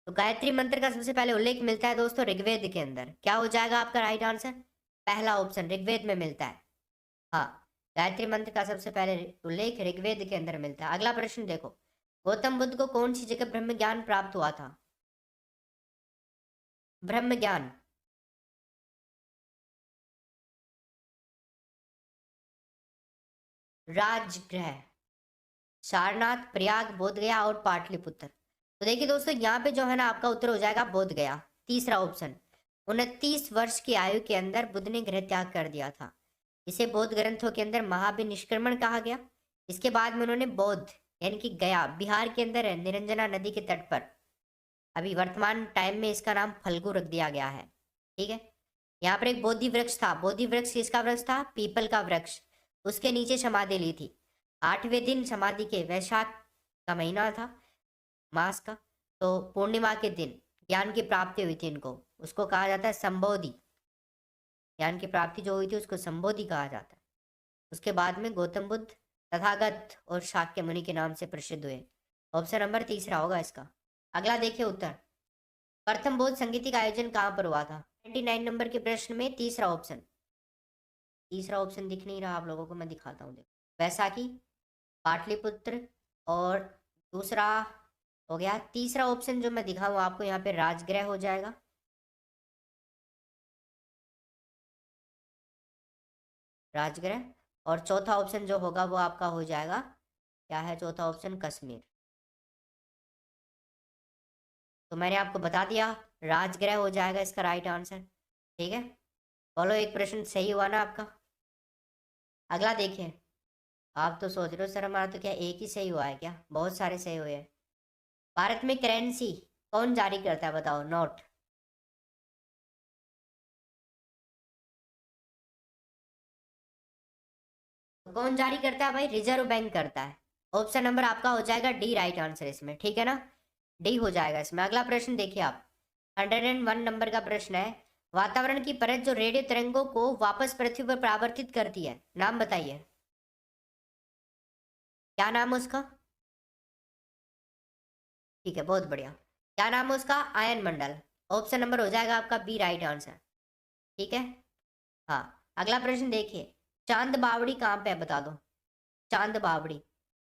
तो गायत्री मंत्र का सबसे पहले उल्लेख मिलता है दोस्तों ऋग्वेद के अंदर। क्या हो जाएगा आपका राइट आंसर? पहला ऑप्शन, ऋग्वेद में मिलता है। हाँ, गायत्री मंत्र का सबसे पहले उल्लेख ऋग्वेद के अंदर मिलता है। अगला प्रश्न देखो, गौतम बुद्ध को कौन सी जगह ब्रह्म ज्ञान प्राप्त हुआ था? ब्रह्म ज्ञान, राजगृह, सारनाथ, प्रयाग, बोध गया और पाटलिपुत्र। तो देखिए दोस्तों, यहाँ पे जो है ना आपका उत्तर हो जाएगा बोध गया, तीसरा ऑप्शन। 29 वर्ष की आयु के अंदर बुद्ध ने गृह त्याग कर दिया था। इसे बौद्ध ग्रंथों के अंदर महाभिनिष्क्रमण कहा गया। इसके बाद में उन्होंने बौद्ध यानी कि गया, बिहार के अंदर है, निरंजना नदी के तट पर, अभी वर्तमान टाइम में इसका नाम फल्गु रख दिया गया है। ठीक है, यहाँ पर एक बोधि वृक्ष था। बोधि वृक्ष किसका वृक्ष था? पीपल का वृक्ष। उसके नीचे समाधि ली थी। 8वें दिन समाधि के, वैशाख का महीना था, मास का, तो पूर्णिमा के दिन ज्ञान की प्राप्ति हुई थी इनको। उसको कहा जाता है संबोधि। ज्ञान की प्राप्ति जो हुई थी उसको संबोधि कहा जाता है। उसके बाद में गौतम बुद्ध, तथागत और शाक्य मुनि के नाम से प्रसिद्ध हुए। ऑप्शन नंबर तीसरा होगा इसका। अगला देखिए उत्तर, प्रथम बौद्ध संगीत का आयोजन कहाँ पर हुआ था? 99 नंबर के प्रश्न में तीसरा ऑप्शन। तीसरा ऑप्शन दिख नहीं रहा आप लोगों को, मैं दिखाता हूँ। देखो, वैशाखी, पाटलिपुत्र, और दूसरा हो गया, तीसरा ऑप्शन जो मैं दिखाऊँ आपको यहाँ पे राजगृह हो जाएगा। राजगृह, और चौथा ऑप्शन जो होगा वो आपका हो जाएगा, क्या है चौथा ऑप्शन? कश्मीर। तो मैंने आपको बता दिया, राजगृह हो जाएगा इसका राइट आंसर। ठीक है, बोलो, एक प्रश्न सही हुआ ना आपका। अगला देखिए, आप तो सोच रहे हो सर हमारा तो क्या एक ही सही हुआ है क्या? बहुत सारे सही हुए हैं। भारत में करेंसी कौन जारी करता है, बताओ? नोट। तो कौन जारी करता है भाई? रिजर्व बैंक करता है। ऑप्शन नंबर आपका हो जाएगा डी राइट आंसर इसमें। ठीक है ना, डी हो जाएगा इसमें। अगला प्रश्न देखिए आप, 101 नंबर का प्रश्न है, वातावरण की परत जो रेडियो तरंगों को वापस पृथ्वी पर परावर्तित करती है, नाम बताइए। क्या नाम है उसका? ठीक है, बहुत बढ़िया। क्या नाम है उसका? आयन मंडल। ऑप्शन नंबर हो जाएगा आपका बी राइट आंसर। ठीक है, हाँ। अगला प्रश्न देखिए, चांद बावड़ी कहाँ पे है, बता दो। चांद बावड़ी,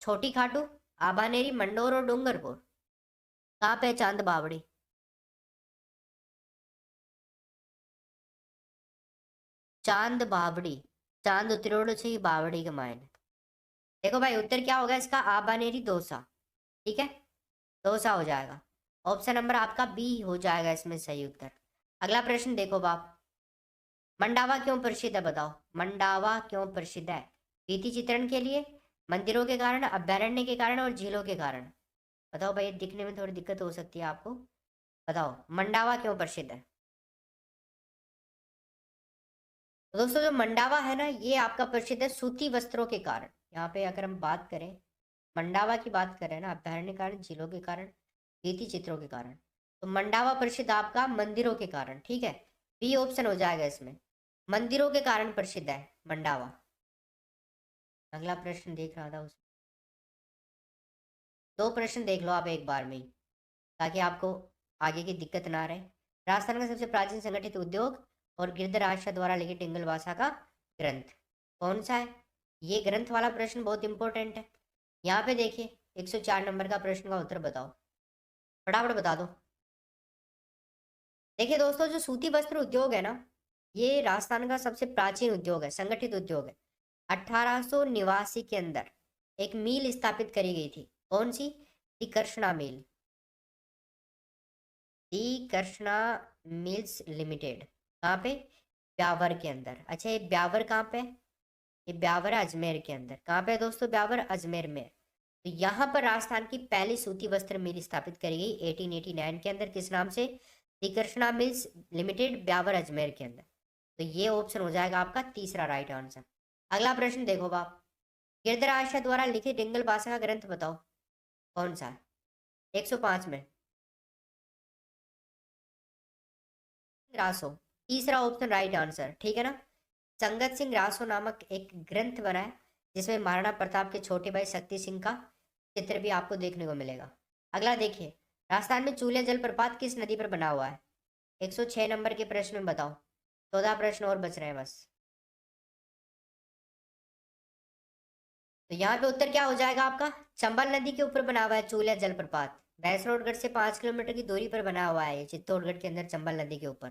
छोटी खाटू, आबानेरी, मंडोर और डूंगरपुर, कहाँ पे है चांद बावड़ी? चांद बावड़ी, चांद उतरोड़ से ही बावड़ी के मायने। देखो भाई, उत्तर क्या होगा इसका? आबानेरी दौसा। ठीक है, दौसा हो जाएगा। ऑप्शन नंबर आपका बी हो जाएगा इसमें सही उत्तर। अगला प्रश्न देखो बाप, मंडावा क्यों प्रसिद्ध है बताओ, मंडावा क्यों प्रसिद्ध है? भित्ति चित्रण के लिए, मंदिरों के कारण, अभ्यारण्य के कारण और झीलों के कारण। बताओ भाई, दिखने में थोड़ी दिक्कत हो सकती है आपको, बताओ मंडावा क्यों प्रसिद्ध है? तो दोस्तों जो मंडावा है ना, ये आपका प्रसिद्ध है सूती वस्त्रों के कारण। यहाँ पे अगर हम बात करें, मंडावा की बात करें ना, अभ्यारण्य के कारण, झीलों के कारण, रीति चित्रों के कारण, तो मंडावा प्रसिद्ध आपका मंदिरों के कारण। ठीक है, बी ऑप्शन हो जाएगा इसमें, मंदिरों के कारण प्रसिद्ध है मंडावा। अगला प्रश्न देख रहा था उस, दो प्रश्न देख लो आप एक बार में ही, ताकि आपको आगे की दिक्कत ना रहे। राजस्थान का सबसे प्राचीन संगठित उद्योग और गिरधर आशा द्वारा लिखित डिंगल भाषा का ग्रंथ कौन सा है? ये ग्रंथ वाला प्रश्न बहुत इंपॉर्टेंट है। यहाँ पे देखिए 104 नंबर का प्रश्न का उत्तर बताओ, फटाफट बता दो। देखिए दोस्तों, जो सूती वस्त्र उद्योग है ना, ये राजस्थान का सबसे प्राचीन उद्योग है, संगठित उद्योग है। 1889 के अंदर एक मिल स्थापित करी गई थी, कौन सी? दी कृष्णा मिल, दी कृष्णा मिल्स लिमिटेड। कहाँ पे? ब्यावर के अंदर। अच्छा, ये ब्यावर कहाँ पे? ये ब्यावर अजमेर के अंदर। कहाँ पे है दोस्तों? ब्यावर अजमेर में। तो यहाँ पर राजस्थान की पहली सूती वस्त्र मिल स्थापित करी गई 1889 के अंदर, किस नाम से? दी कृष्णा मिल्स लिमिटेड, ब्यावर अजमेर के अंदर। तो ये ऑप्शन हो जाएगा आपका तीसरा राइट आंसर। अगला प्रश्न देखो बाप, गिरधर आशा द्वारा लिखित डिंगल भाषा का ग्रंथ बताओ, कौन सा है? 105 में रासो, तीसरा ऑप्शन राइट आंसर। ठीक है ना, संगत सिंह रासो नामक एक ग्रंथ बना है, जिसमें महाराणा प्रताप के छोटे भाई शक्ति सिंह का चित्र भी आपको देखने को मिलेगा। अगला देखिए, राजस्थान में चूलिया जलप्रपात किस नदी पर बना हुआ है? 106 नंबर के प्रश्न में बताओ, 14 प्रश्न और बच रहे हैं बस। तो यहाँ पे उत्तर क्या हो जाएगा आपका? चंबल नदी के ऊपर बना हुआ है चूलिया जलप्रपात। भैंसरोडगढ़ से 5 किलोमीटर की दूरी पर बना हुआ है ये, चित्तौड़गढ़ के अंदर, चंबल नदी के ऊपर,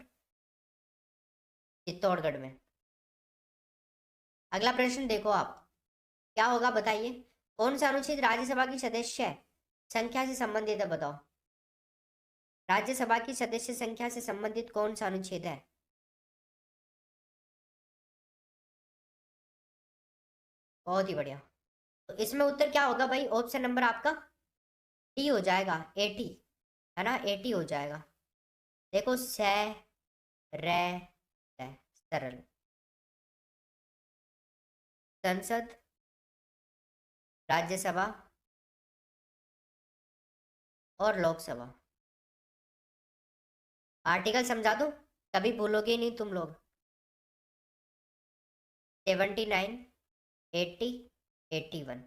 चित्तौड़गढ़ में। अगला प्रश्न देखो आप, क्या होगा बताइए, कौन सा अनुच्छेद राज्यसभा की सदस्य संख्या से संबंधित है बताओ? राज्यसभा की सदस्य संख्या से संबंधित कौन सा अनुच्छेद है? बहुत ही बढ़िया। तो इसमें उत्तर क्या होगा भाई? ऑप्शन नंबर आपका डी हो जाएगा, 80, है ना, 80 हो जाएगा। देखो, रे सरल, संसद, राज्यसभा और लोकसभा। आर्टिकल समझा दूं, कभी भूलोगे ही नहीं तुम लोग। 79, 80, 81।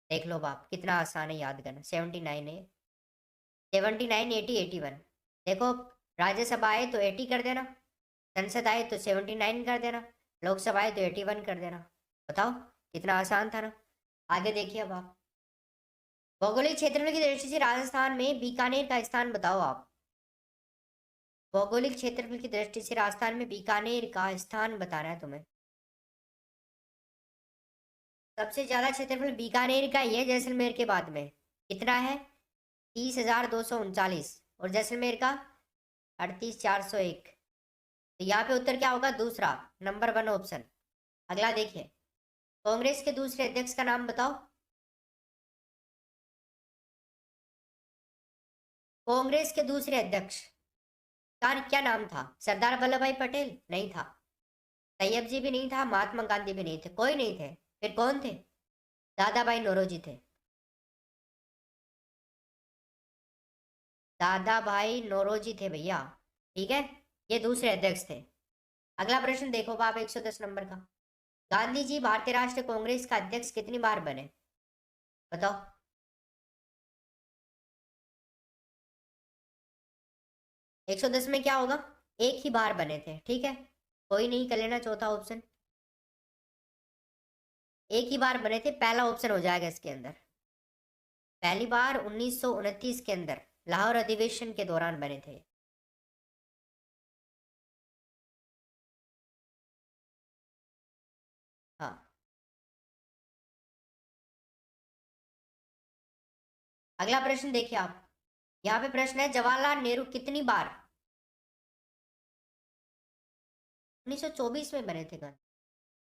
देख लो बाप, कितना आसान है याद करना। 79 है, 79, 80, 81। देखो, राज्यसभा आए तो 80 कर देना, संसद आए तो 79 कर देना, लोकसभा आए तो 81 कर देना। बताओ, कितना आसान था ना। आगे देखिए अब आप, भौगोलिक क्षेत्रफल की दृष्टि से राजस्थान में बीकानेर का स्थान बताओ आप। भौगोलिक क्षेत्रफल की दृष्टि से राजस्थान में बीकानेर का स्थान बताना है तुम्हें। सबसे ज्यादा क्षेत्रफल बीकानेर का ही है जैसलमेर के बाद में। कितना है? 30,239। और जैसलमेर का 38,401। तो यहाँ पे उत्तर क्या होगा? दूसरा, नंबर 1 ऑप्शन। अगला देखिए, कांग्रेस के दूसरे अध्यक्ष का नाम बताओ। कांग्रेस के दूसरे अध्यक्ष का क्या नाम था? सरदार वल्लभ भाई पटेल नहीं था, तैयब जी भी नहीं था, महात्मा गांधी भी नहीं थे, कोई नहीं थे। फिर कौन थे? दादा भाई नौरोजी थे। दादा भाई नौरोजी थे भैया। ठीक है, ये दूसरे अध्यक्ष थे। अगला प्रश्न देखो आप, 110 नंबर का, गांधी जी भारतीय राष्ट्रीय कांग्रेस का अध्यक्ष कितनी बार बने बताओ? 110 में क्या होगा? एक ही बार बने थे। ठीक है, कोई नहीं, कर लेना चौथा ऑप्शन। एक ही बार बने थे, पहला ऑप्शन हो जाएगा इसके अंदर। पहली बार 1929 के अंदर लाहौर अधिवेशन के दौरान बने थे। हाँ। अगला प्रश्न देखिए आप, यहाँ पे प्रश्न है, जवाहरलाल नेहरू कितनी बार 1924 में बने थे गांधी।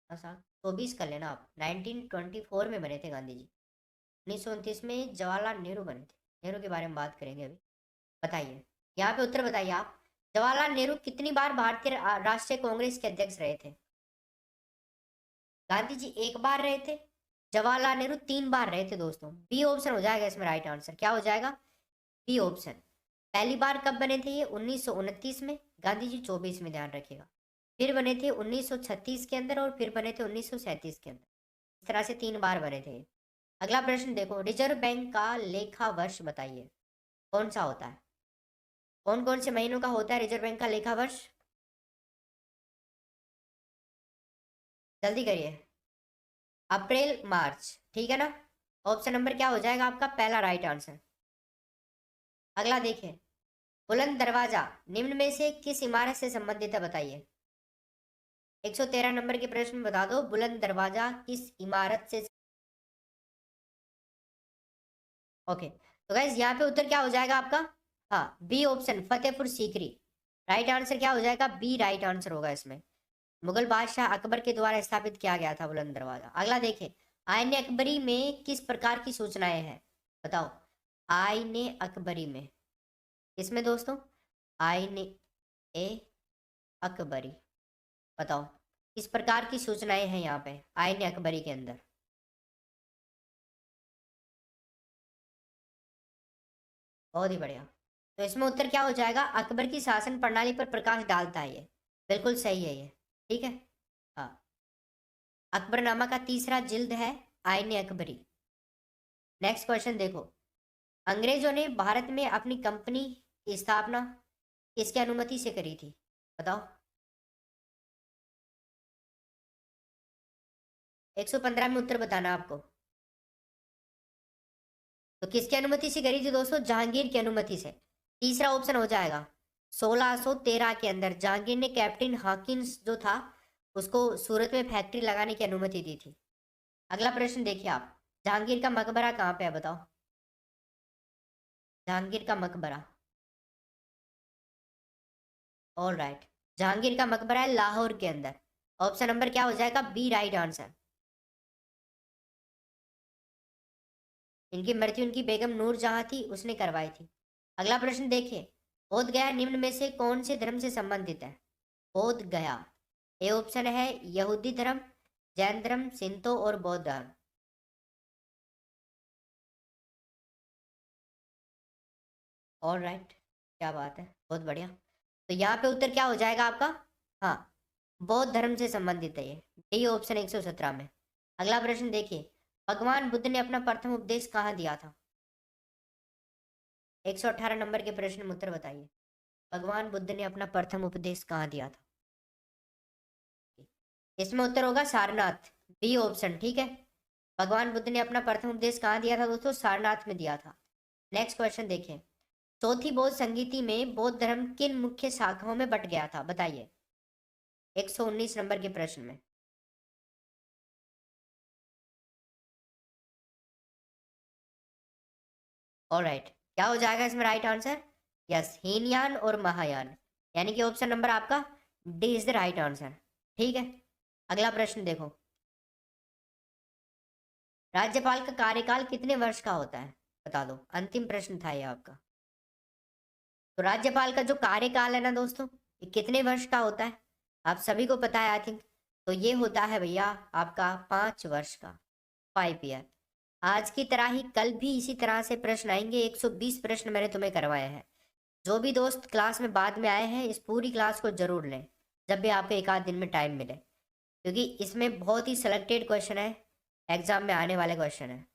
हाँ 24 कर लेना आप, 1924 में बने थे गांधी जी। 1929 में जवाहरलाल नेहरू बने थे। नेहरू के बारे में बात करेंगे अभी। बताइए, यहाँ पे उत्तर बताइए आप, जवाहरलाल नेहरू कितनी बार भारतीय राष्ट्रीय कांग्रेस के अध्यक्ष रहे थे? गांधी जी एक बार रहे थे, जवाहरलाल नेहरू 3 बार रहे थे दोस्तों। बी ऑप्शन हो जाएगा इसमें राइट आंसर। क्या हो जाएगा? B option. पहली बार कब बने थे ये? 1929 में, गांधी जी 24 में, ध्यान रखिएगा। फिर बने थे 1936 के अंदर, और फिर बने थे 1937 के अंदर। इस तरह से 3 बार बने थे। अगला प्रश्न देखो, रिजर्व बैंक का लेखा वर्ष बताइए कौन सा होता है? कौन कौन से महीनों का होता है रिजर्व बैंक का लेखा वर्ष? जल्दी करिए। अप्रैल मार्च, ठीक है ना? ऑप्शन नंबर क्या हो जाएगा आपका? पहला राइट आंसर। अगला देखिए, बुलंद दरवाजा निम्न में से किस इमारत से संबंधित है बताइए? 113 नंबर के प्रश्न में बता दो, बुलंद दरवाजा किस इमारत से। ओके, तो गाइस यहाँ पे उत्तर क्या हो जाएगा आपका? हाँ, B option, Fatehpur Sikri. Right answer क्या हो जाएगा? बी राइट आंसर होगा इसमें। मुगल बादशाह अकबर के द्वारा स्थापित किया गया था बुलंद दरवाजा। अगला देखें, आईने अकबरी में किस प्रकार की सूचनाएं हैं? बताओ, आईने अकबरी में, किसमें दोस्तों? आईने ए अकबरी, बताओ किस प्रकार की सूचनाएं हैं यहाँ पे आईने अकबरी के अंदर? बहुत ही बढ़िया। तो इसमें उत्तर क्या हो जाएगा? अकबर की शासन प्रणाली पर प्रकाश डालता है ये। बिल्कुल सही है ये, ठीक है। हाँ, अकबरनामा का तीसरा जिल्द है आईने अकबरी। नेक्स्ट क्वेश्चन देखो, अंग्रेजों ने भारत में अपनी कंपनी की स्थापना किसकी अनुमति से करी थी? बताओ। 115 में उत्तर बताना आपको। तो किसकी अनुमति से करी थी दोस्तों? जहांगीर की अनुमति से। तीसरा ऑप्शन हो जाएगा। 1613 के अंदर जहांगीर ने कैप्टन हॉकिंस जो था उसको सूरत में फैक्ट्री लगाने की अनुमति दी थी। अगला प्रश्न देखिए आप, जहांगीर का मकबरा कहाँ पे है बताओ? जहांगीर का मकबरा, ऑल राइट, जहांगीर का मकबरा है लाहौर के अंदर। ऑप्शन नंबर क्या हो जाएगा? B right answer. इनकी मृत्यु उनकी बेगम नूरजहां थी, उसने करवाई थी। अगला प्रश्न देखिए, बोध गया निम्न में से कौन से धर्म से संबंधित है? बोध गया, ए ऑप्शन है यहूदी धर्म, जैन धर्म, सिंतो और बौद्ध धर्म। ऑल राइट, क्या बात है, बहुत बढ़िया। तो यहाँ पे उत्तर क्या हो जाएगा आपका? हाँ, बौद्ध धर्म से संबंधित है ये, यही ऑप्शन 117 में। अगला प्रश्न देखिए, भगवान बुद्ध ने अपना प्रथम उपदेश कहाँ दिया था? 118 नंबर के प्रश्न में उत्तर बताइए, भगवान बुद्ध ने अपना प्रथम उपदेश कहाँ दिया था? इसमें उत्तर होगा सारनाथ, बी ऑप्शन, ठीक है। भगवान बुद्ध ने अपना प्रथम उपदेश कहाँ दिया था दोस्तों? सारनाथ में दिया था। नेक्स्ट क्वेश्चन देखिए, चौथी बौद्ध संगीति में बौद्ध धर्म किन मुख्य शाखाओं में बट गया था बताइए? 119 नंबर के प्रश्न में। ऑलराइट, क्या हो जाएगा इसमें राइट आंसर? यस, हीनयान और महायान, यानी कि ऑप्शन नंबर आपका D is the right answer, ठीक है। अगला प्रश्न देखो, राज्यपाल का कार्यकाल कितने वर्ष का होता है बता दो? अंतिम प्रश्न था ये आपका। तो राज्यपाल का जो कार्यकाल है ना दोस्तों, ये कितने वर्ष का होता है? आप सभी को पता है आई थिंक। तो ये होता है भैया आपका 5 वर्ष का, 5 ईयर। आज की तरह ही कल भी इसी तरह से प्रश्न आएंगे। 120 प्रश्न मैंने तुम्हें करवाए हैं। जो भी दोस्त क्लास में बाद में आए हैं, इस पूरी क्लास को जरूर लें जब भी आपको एक आध दिन में टाइम मिले, क्योंकि इसमें बहुत ही सिलेक्टेड क्वेश्चन है, एग्जाम में आने वाले क्वेश्चन है।